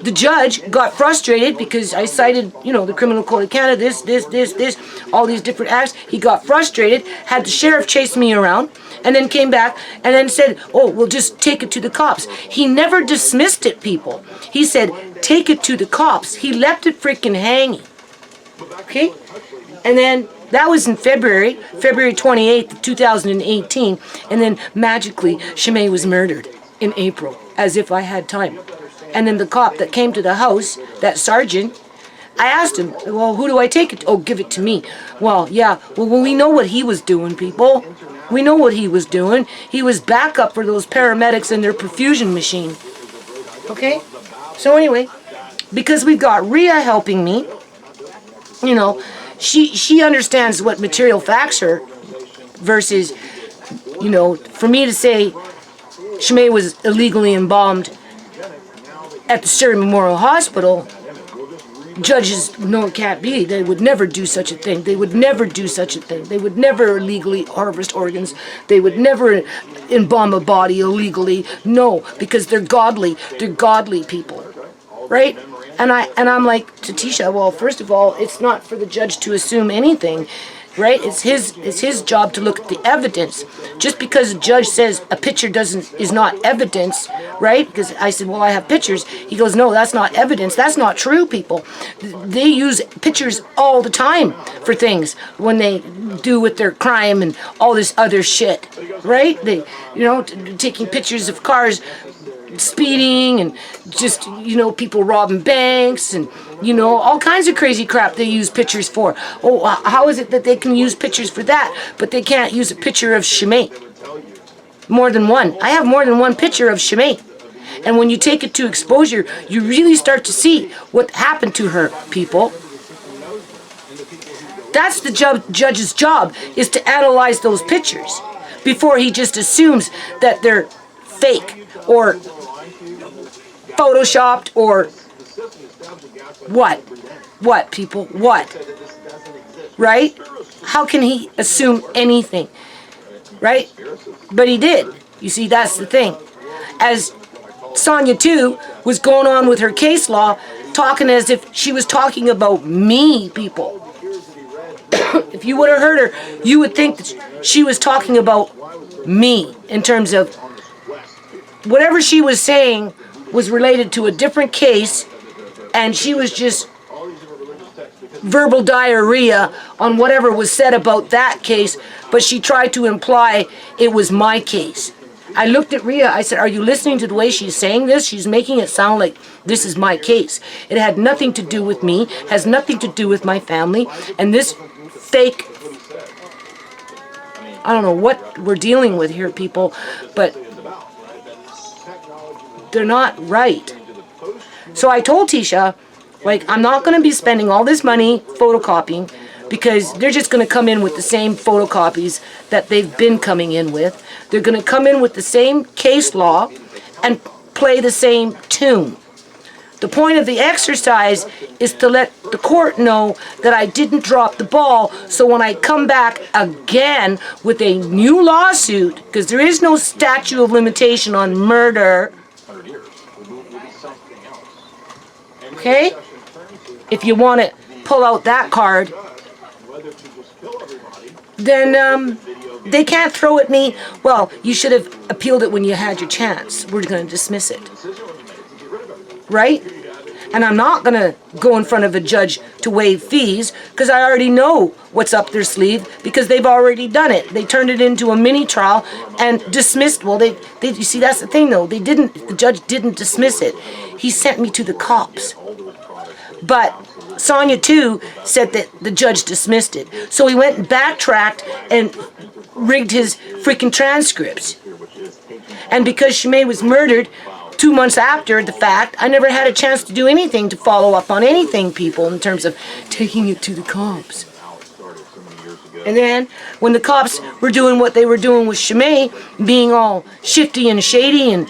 the judge got frustrated because I cited, the Criminal Code of Canada, this, all these different acts. He got frustrated, had the sheriff chase me around, and then came back and then said, oh, we'll just take it to the cops. He never dismissed it, people. He said, take it to the cops. He left it freaking hanging. Okay? And then that was in February 28th, 2018, and then magically Shamay was murdered in April, as if I had time. And then the cop that came to the house, that sergeant, I asked him, well, who do I take it to? Oh, give it to me. Well, yeah, well, we know what he was doing, people. We know what he was doing. He was backup for those paramedics and their perfusion machine. Okay? So anyway, because we've got Rhea helping me, she understands what material facts are versus, for me to say Shamay was illegally embalmed at the Surrey Memorial Hospital, judges, no, it can't be. They would never do such a thing. They would never do such a thing. They would never illegally harvest organs. They would never embalm a body illegally. No, because they're godly. They're godly people, right? And I'm like, to Tisha, well, first of all, it's not for the judge to assume anything. Right? It's his job to look at the evidence. Just because a judge says a picture is not evidence, right? Because I said, well, I have pictures. He goes, no, that's not evidence. That's not true, people. They use pictures all the time for things when they do with their crime and all this other shit, right? They, taking pictures of cars speeding and just, people robbing banks and, all kinds of crazy crap they use pictures for. Oh, how is it that they can use pictures for that, but they can't use a picture of Shamay? More than one. I have more than one picture of Shamay. And when you take it to exposure, you really start to see what happened to her, people. That's the judge's job, is to analyze those pictures before he just assumes that they're fake or photoshopped or what? What, people? What? Right? How can he assume anything? Right? But he did. You see, that's the thing. As Sonia, too, was going on with her case law, talking as if she was talking about me, people. If you would have heard her, you would think that she was talking about me in terms of whatever she was saying was related to a different case, and she was just verbal diarrhea on whatever was said about that case, but she tried to imply it was my case. I looked at Rhea, I said, are you listening to the way she's saying this? She's making it sound like this is my case. It had nothing to do with me, has nothing to do with my family, and this fake, I don't know what we're dealing with here, people, but they're not right. So I told Tisha, like, I'm not going to be spending all this money photocopying because they're just going to come in with the same photocopies that they've been coming in with. They're going to come in with the same case law and play the same tune. The point of the exercise is to let the court know that I didn't drop the ball, so when I come back again with a new lawsuit, because there is no statute of limitation on murder, okay? If you want to pull out that card, then they can't throw at me, well, you should have appealed it when you had your chance. We're going to dismiss it. Right? And I'm not going to go in front of a judge to waive fees because I already know what's up their sleeve because they've already done it. They turned it into a mini trial and dismissed. Well, they you see, that's the thing though. The judge didn't dismiss it. He sent me to the cops. But Sonia, too, said that the judge dismissed it. So he went and backtracked and rigged his freaking transcripts. And because Shamay was murdered 2 months after the fact, I never had a chance to do anything to follow up on anything, people, in terms of taking it to the cops. And then, when the cops were doing what they were doing with Shamay, being all shifty and shady and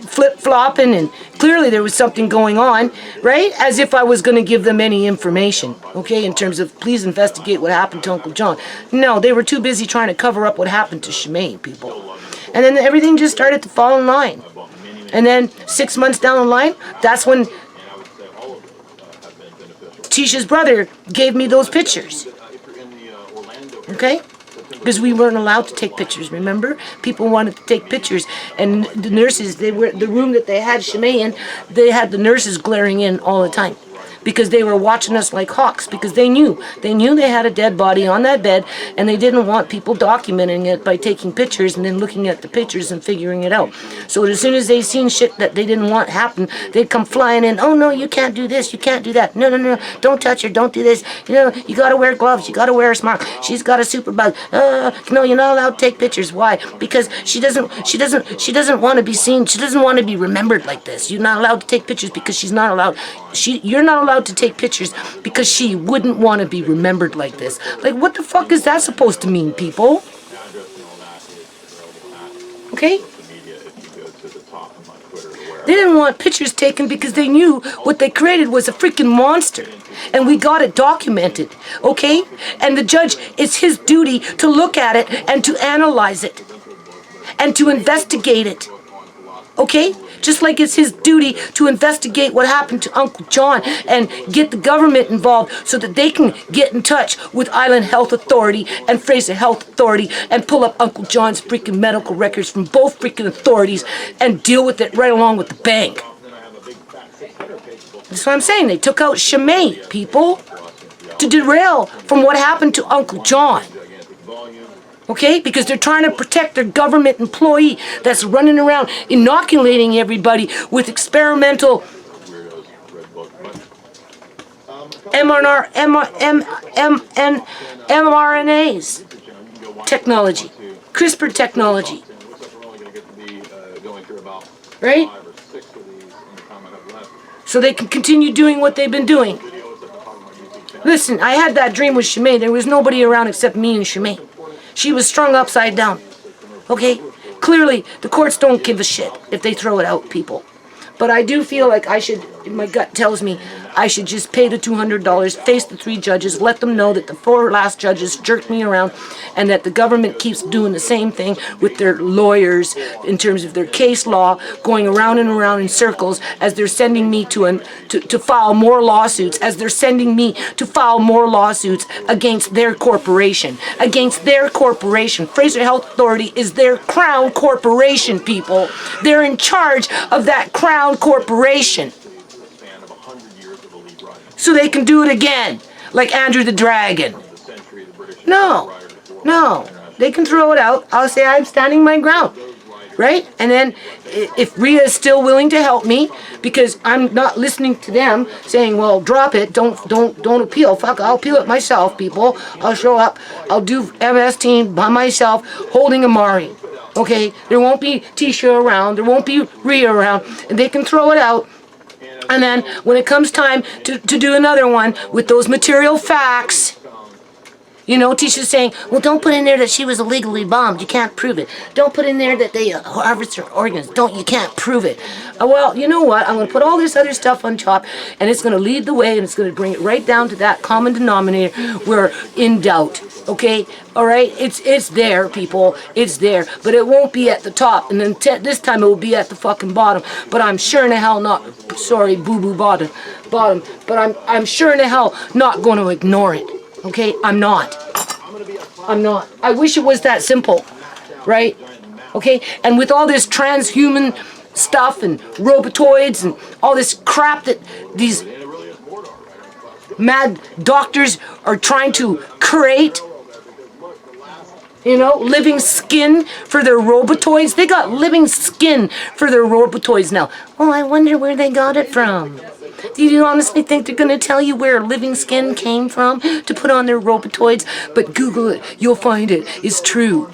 flip-flopping, and clearly there was something going on, right? As if I was going to give them any information, okay, in terms of please investigate what happened to Uncle John. No, they were too busy trying to cover up what happened to Shamay, people. And then everything just started to fall in line. And then 6 months down the line, that's when Tisha's brother gave me those pictures. Okay? Because we weren't allowed to take pictures, remember? People wanted to take pictures, and the nurses, they were the room that they had Shamay in, they had the nurses glaring in all the time. Because they were watching us like hawks, because they knew they had a dead body on that bed, and they didn't want people documenting it by taking pictures and then looking at the pictures and figuring it out. So as soon as they seen shit that they didn't want happen, they'd come flying in. Oh no, you can't do this, you can't do that. No, no, no, don't touch her, don't do this. You know, you gotta wear gloves, you gotta wear a smock. She's got a superbug. No, you're not allowed to take pictures. Why? Because she doesn't want to be seen. She doesn't want to be remembered like this. You're not allowed to take pictures because she's not allowed. You're not allowed to take pictures because she wouldn't want to be remembered like this. Like, what the fuck is that supposed to mean, people? Okay? They didn't want pictures taken because they knew what they created was a freaking monster. And we got it documented, okay? And the judge, it's his duty to look at it and to analyze it and to investigate it, okay? Just like it's his duty to investigate what happened to Uncle John and get the government involved so that they can get in touch with Island Health Authority and Fraser Health Authority and pull up Uncle John's freaking medical records from both freaking authorities and deal with it right along with the bank. That's what I'm saying. They took out Shamay, people, to derail from what happened to Uncle John. Okay? Because they're trying to protect their government employee that's running around inoculating everybody with experimental mRNAs technology, CRISPR technology. Right? So they can continue doing what they've been doing. Listen, I had that dream with Shamay. There was nobody around except me and Shamay. She was strung upside down. Okay? Clearly, the courts don't give a shit if they throw it out, people. But I do feel like I should, my gut tells me, I should just pay the $200, face the 3 judges, let them know that the 4 last judges jerked me around, and that the government keeps doing the same thing with their lawyers in terms of their case law, going around and around in circles as they're sending me to file more lawsuits, as they're sending me to file more lawsuits against their corporation. Against their corporation. Fraser Health Authority is their crown corporation, people. They're in charge of that crown corporation. So they can do it again, like Andrew the Dragon. No, they can throw it out. I'll say I'm standing my ground, right? And then if Rhea is still willing to help me, because I'm not listening to them saying, well, drop it, don't appeal. Fuck, I'll appeal it myself, people. I'll show up. I'll do MS Team by myself, holding Amari. Okay, there won't be Tisha around, there won't be Rhea around, and they can throw it out. And then when it comes time to do another one with those material facts, you know, Tisha's saying, well, don't put in there that she was illegally bombed. You can't prove it. Don't put in there that they harvested her organs. You can't prove it. Well, you know what? I'm going to put all this other stuff on top, and it's going to lead the way, and it's going to bring it right down to that common denominator where in doubt. Okay? All right? It's there, people. It's there. But it won't be at the top. And then this time it will be at the fucking bottom. But I'm sure in the hell not, sorry, boo-boo bottom. But I'm sure in the hell not going to ignore it. Okay? I'm not. I wish it was that simple. Right? Okay? And with all this transhuman stuff and robotoids and all this crap that these mad doctors are trying to create, you know, living skin for their robotoids. They got living skin for their robotoids now. Oh, I wonder where they got it from. Do you honestly think they're going to tell you where living skin came from to put on their robotoids? But Google it. You'll find it. It's true.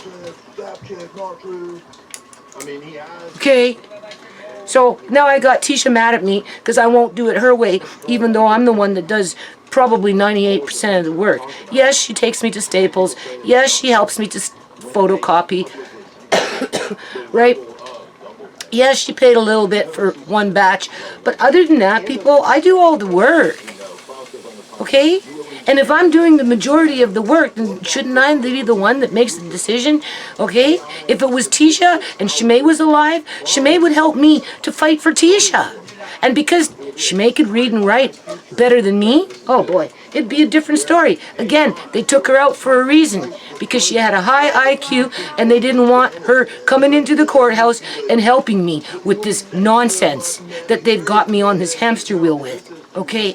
Okay? So now I got Tisha mad at me because I won't do it her way, even though I'm the one that does probably 98% of the work. Yes, she takes me to Staples. Yes, she helps me to photocopy. Right? Yes, she paid a little bit for one batch. But other than that, people, I do all the work. Okay? And if I'm doing the majority of the work, then shouldn't I be the one that makes the decision? Okay? If it was Tisha and Shamay was alive, Shamay would help me to fight for Tisha. And because Shamay could read and write better than me, oh boy, it'd be a different story. Again, they took her out for a reason. Because she had a high IQ and they didn't want her coming into the courthouse and helping me with this nonsense that they've got me on this hamster wheel with. Okay?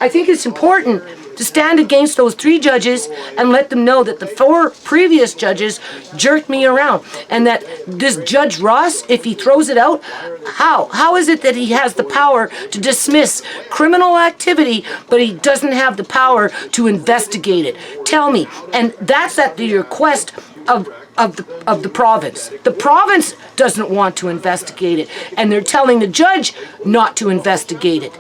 I think it's important to stand against those 3 judges and let them know that the 4 previous judges jerked me around. And that this Judge Ross, if he throws it out, how is it that he has the power to dismiss criminal activity, but he doesn't have the power to investigate it? Tell me. And that's at the request of the province. The province doesn't want to investigate it, and they're telling the judge not to investigate it.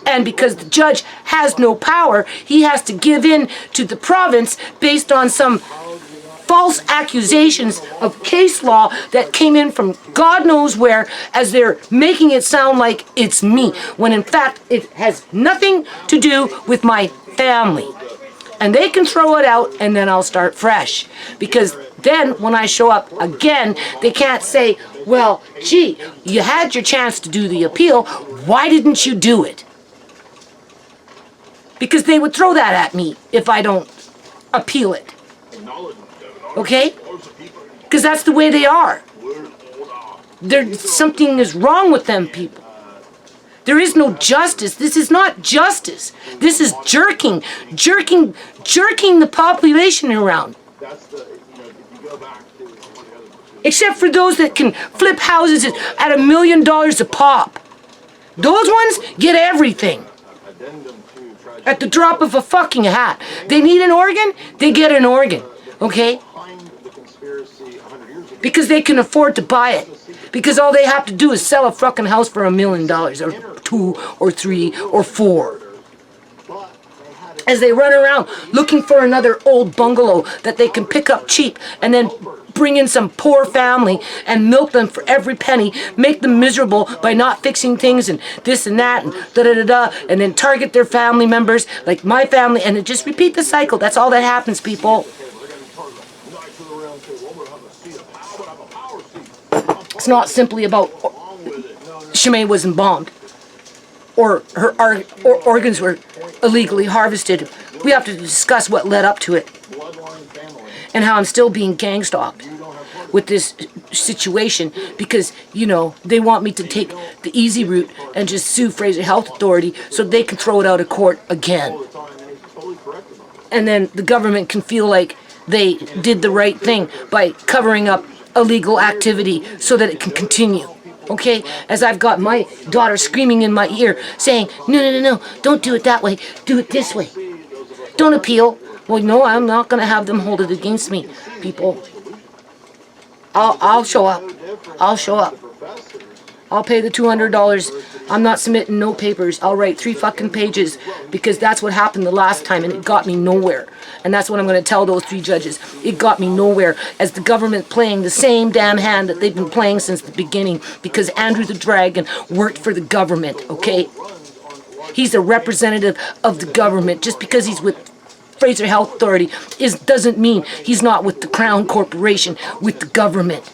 And because the judge has no power, he has to give in to the province based on some false accusations of case law that came in from God knows where, as they're making it sound like it's me, when in fact it has nothing to do with my family. And they can throw it out and then I'll start fresh. Because then when I show up again, they can't say, well, gee, you had your chance to do the appeal. Why didn't you do it? Because they would throw that at me if I don't appeal it. Okay? Because that's the way they are. Something is wrong with them people. There is no justice. This is not justice. This is jerking the population around. Except for those that can flip houses at $1 million a pop. Those ones get everything. At the drop of a fucking hat. They need an organ, they get an organ. Okay? Because they can afford to buy it. Because all they have to do is sell a fucking house for $1 million, or 2, or 3, or 4. as they run around looking for another old bungalow that they can pick up cheap and then bring in some poor family and milk them for every penny, make them miserable by not fixing things and this and that and da-da-da-da, and then target their family members like my family, and then just repeat the cycle. That's all that happens, people. It's not simply about Shamay was embalmed or her organs were illegally harvested. We have to discuss what led up to it and how I'm still being gang stalked with this situation because, you know, they want me to take the easy route and just sue Fraser Health Authority so they can throw it out of court again. And then the government can feel like they did the right thing by covering up illegal activity so that it can continue. Okay, as I've got my daughter screaming in my ear saying, no, don't do it that way, do it this way. Don't appeal. Well, no, I'm not going to have them hold it against me, people. I'll show up. I'll show up. I'll pay the $200. I'm not submitting no papers. I'll write 3 fucking pages because that's what happened the last time and it got me nowhere. And that's what I'm going to tell those 3 judges. It got me nowhere as the government playing the same damn hand that they've been playing since the beginning because Andrew the Dragon worked for the government, okay? He's a representative of the government. Just because he's with Fraser Health Authority doesn't mean he's not with the Crown Corporation, with the government.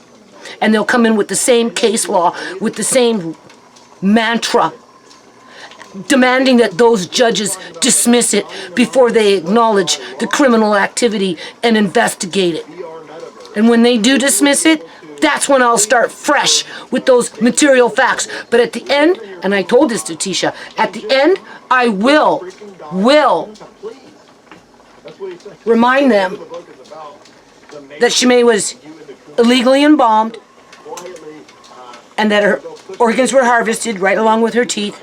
And they'll come in with the same case law, with the same mantra, demanding that those judges dismiss it before they acknowledge the criminal activity and investigate it. And when they do dismiss it, that's when I'll start fresh with those material facts. But at the end, and I told this to Tisha, at the end, I will remind them that Shamay was illegally embalmed and that her organs were harvested right along with her teeth.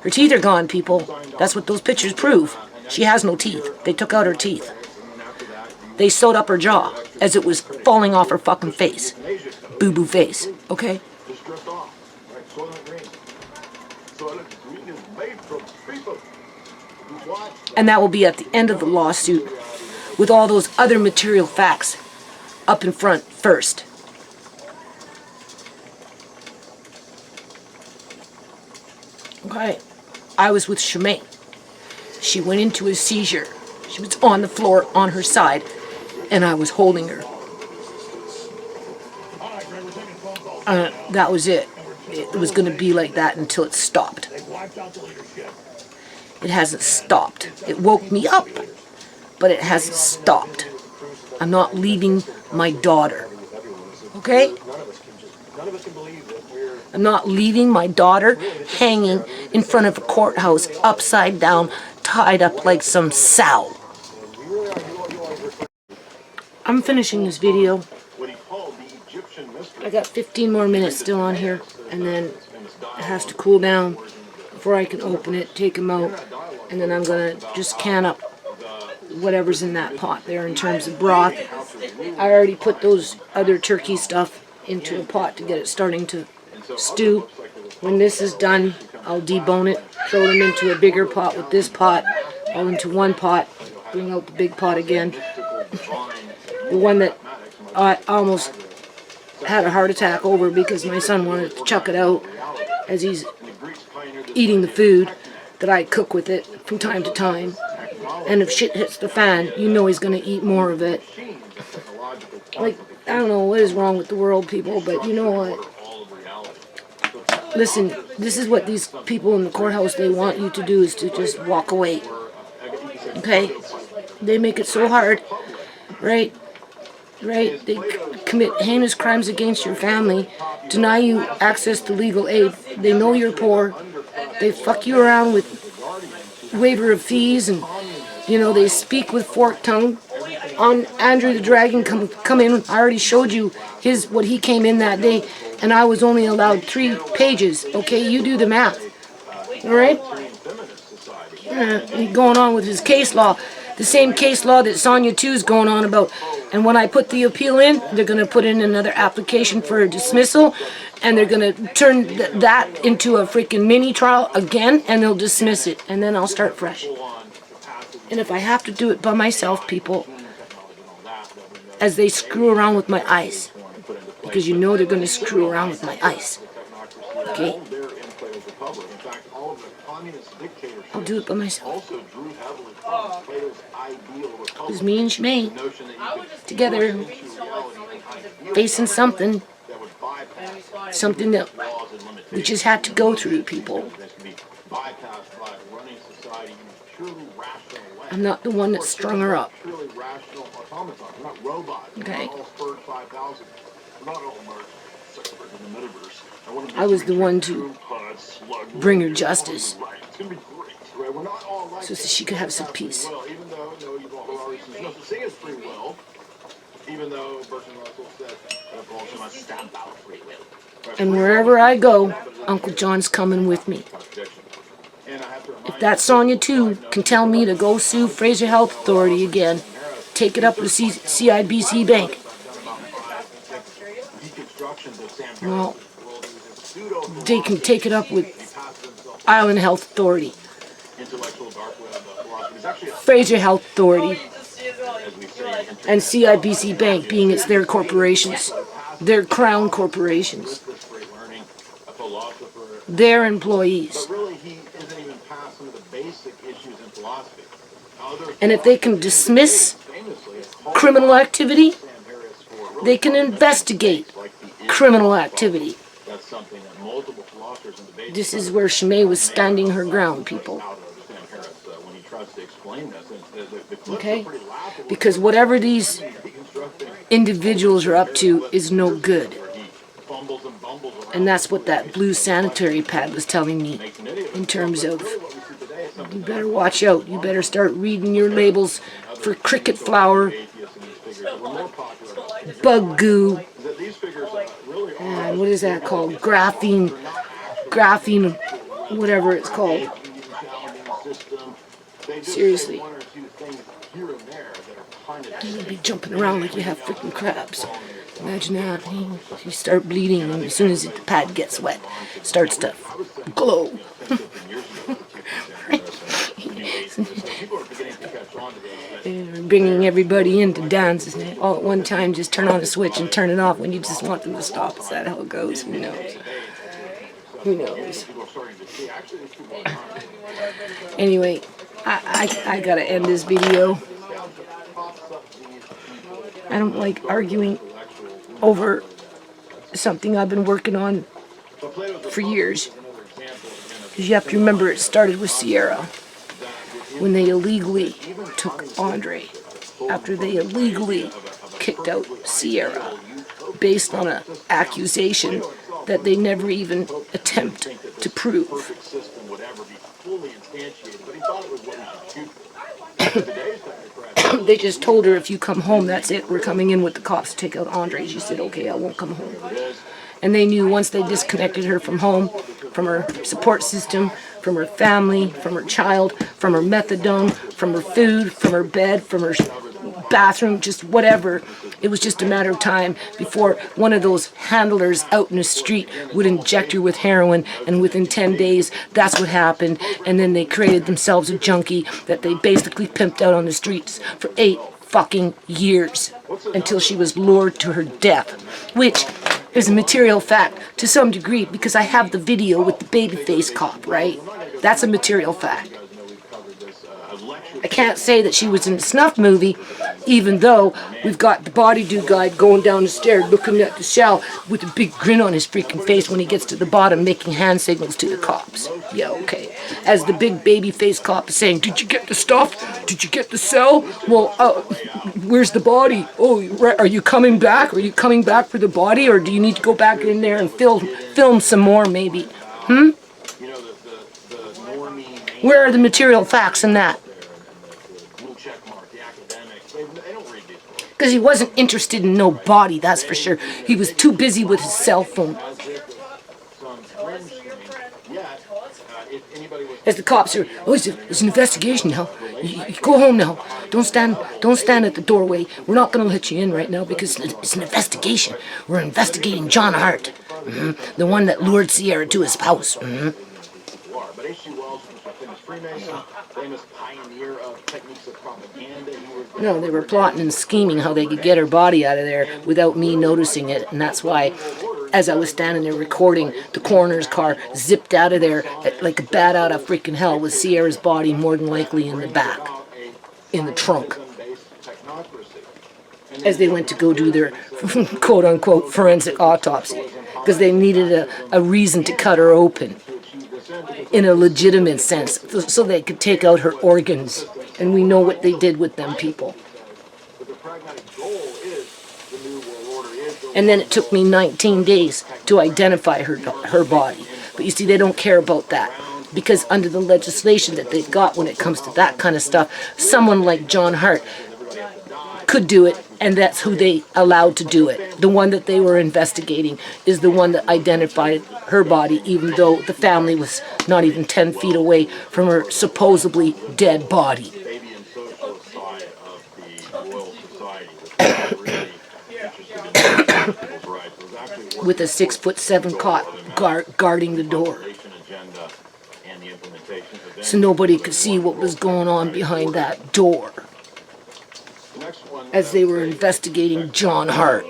Her teeth are gone, people. That's what those pictures prove. She has no teeth. They took out her teeth. They sewed up her jaw as it was falling off her fucking face. Boo-boo face, okay? And that will be at the end of the lawsuit with all those other material facts up in front first. Okay, I was with Shamay. She went into a seizure. She was on the floor on her side, and I was holding her. That was it. It was going to be like that until it stopped. It hasn't stopped. It woke me up, but it hasn't stopped. I'm not leaving my daughter. Okay? I'm not leaving my daughter hanging in front of a courthouse upside down, tied up like some sow. I'm finishing this video. I got 15 more minutes still on here, and then it has to cool down before I can open it, take them out, and then I'm gonna just can up whatever's in that pot there in terms of broth. I already put those other turkey stuff into a pot to get it starting to stew. When this is done, I'll debone it, throw them into a bigger pot with this pot, all into one pot, bring out the big pot again. The one that I almost had a heart attack over because my son wanted to chuck it out as he's eating the food that I cook with it from time to time. And if shit hits the fan, you know he's going to eat more of it. Like, I don't know what is wrong with the world, people, but you know what? Listen, this is what these people in the courthouse, they want you to do, is to just walk away. Okay? They make it so hard, right? Right? They commit heinous crimes against your family, deny you access to legal aid. They know you're poor. They fuck you around with waiver of fees, and, you know, they speak with forked tongue. On Andrew the Dragon come in, I already showed you what he came in that day, and I was only allowed 3 pages. Okay, you do the math. All right? He's going on with his case law, the same case law that Sonia 2 is going on about. And when I put the appeal in, they're going to put in another application for a dismissal, and they're going to turn that into a freaking mini trial again, and they'll dismiss it, and then I'll start fresh. And if I have to do it by myself, people, as they screw around with my ice, because you know they're going to screw around with my ice. Okay? I'll do it by myself. It was me and Shamay together facing something that we just had to go through, people. I'm not the one that strung her up. Okay. I was the one to bring her justice so that she could have some peace. And wherever I go, Uncle John's coming with me. If that Sonia too can tell me to go sue Fraser Health Authority again, take it up with CIBC Bank. Well, they can take it up with Island Health Authority, Fraser Health Authority, and CIBC Bank, being it's their corporations, their crown corporations, their employees. And if they can dismiss criminal activity, they can investigate criminal activity. This is where Shamay was standing her ground, people. Okay? Because whatever these individuals are up to is no good. And that's what that blue sanitary pad was telling me, in terms of, you better watch out. You better start reading your labels for cricket flour, bug goo, and what is that called? Graphene, whatever it's called. Seriously. You'll be jumping around like you have freaking crabs. Imagine that. You start bleeding, and as soon as the pad gets wet, it starts to glow. Bringing everybody in to dance all at one time, just turn on a switch and turn it off when you just want them to stop. Is that how it goes? Who knows? Who knows? Anyway, I gotta end this video. I don't like arguing over something I've been working on for years. Because you have to remember, it started with Sierra, when they illegally took Andre, after they illegally kicked out Sierra, based on an accusation that they never even attempt to prove. They just told her, if you come home, that's it, we're coming in with the cops to take out Andre. She said, okay, I won't come home. And they knew once they disconnected her from home, from her support system, from her family, from her child, from her methadone, from her food, from her bed, from her bathroom, just whatever. It was just a matter of time before one of those handlers out in the street would inject her with heroin, and within 10 days, that's what happened. And then they created themselves a junkie that they basically pimped out on the streets for 8 fucking years, until she was lured to her death, which is a material fact to some degree, because I have the video with the babyface cop, right? That's a material fact. I can't say that she was in a snuff movie, even though we've got the body dude guy going down the stairs looking at the cell with a big grin on his freaking face when he gets to the bottom, making hand signals to the cops. Yeah, okay. As the big baby face cop is saying, did you get the stuff? Did you get the cell? Well, where's the body? Oh, are you coming back? Are you coming back for the body? Or do you need to go back in there and film some more, maybe? Where are the material facts in that? Because he wasn't interested in no body, that's for sure. He was too busy with his cell phone. As the cops are, oh, it's an investigation now. You go home now. Don't stand at the doorway. We're not going to let you in right now because it's an investigation. We're investigating John Hart, the one that lured Sierra to his house. Freemason, famous pioneer of techniques of propaganda. No, they were plotting and scheming how they could get her body out of there without me noticing it. And that's why, as I was standing there recording, the coroner's car zipped out of there like a bat out of freaking hell with Sierra's body more than likely in the back, in the trunk, as they went to go do their quote-unquote forensic autopsy, because they needed a reason to cut her open in a legitimate sense, so they could take out her organs. And we know what they did with them people. And then it took me 19 days to identify her body. But you see, they don't care about that, because under the legislation that they've got when it comes to that kind of stuff, someone like John Hart could do it, and that's who they allowed to do it. The one that they were investigating is the one that identified her body, even though the family was not even 10 feet away from her supposedly dead body. With a 6'7" cot guarding the door, so nobody could see what was going on behind that door as they were investigating John Hart.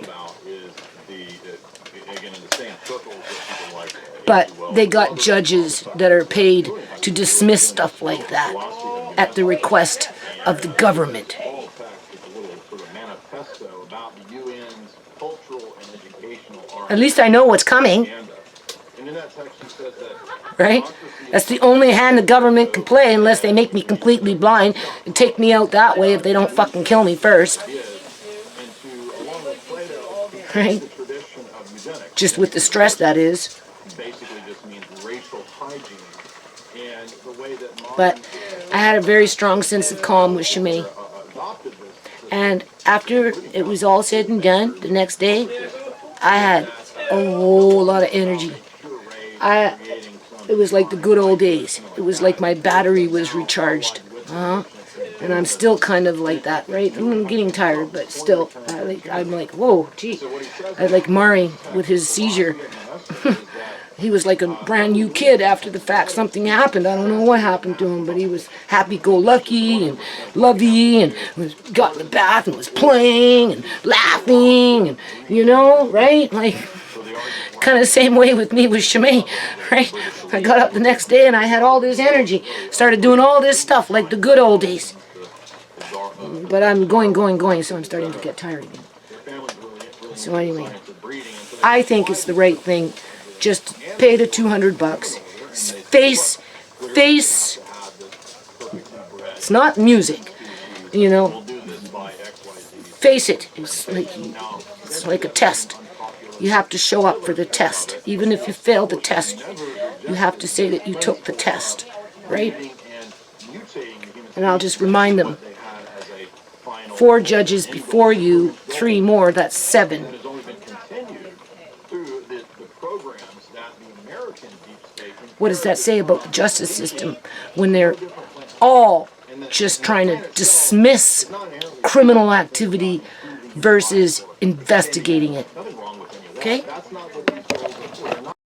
But they got judges that are paid to dismiss stuff like that at the request of the government. At least I know what's coming. Right? That's the only hand the government can play, unless they make me completely blind and take me out that way if they don't fucking kill me first. Right? Just with the stress, that is. But I had a very strong sense of calm with Shamay. And after it was all said and done, the next day, I had a whole lot of energy. It was like the good old days. It was like my battery was recharged. And I'm still kind of like that, right? I'm getting tired, but still, I'm like, whoa, gee. I like Mari with his seizure. He was like a brand new kid after the fact. Something happened. I don't know what happened to him, but he was happy-go-lucky and lovey and got in the bath and was playing and laughing and, you know, right? Like, kind of the same way with me with Shamay, right? I got up the next day and I had all this energy. Started doing all this stuff like the good old days. But I'm going, so I'm starting to get tired again. So anyway, I think it's the right thing. Just pay the $200. Face, it's not music, you know. Face it. It's like a test. You have to show up for the test. Even if you fail the test, you have to say that you took the test, right? And I'll just remind them. 4 judges before you, 3 more, that's 7. What does that say about the justice system when they're all just trying to dismiss criminal activity versus investigating it? Okay?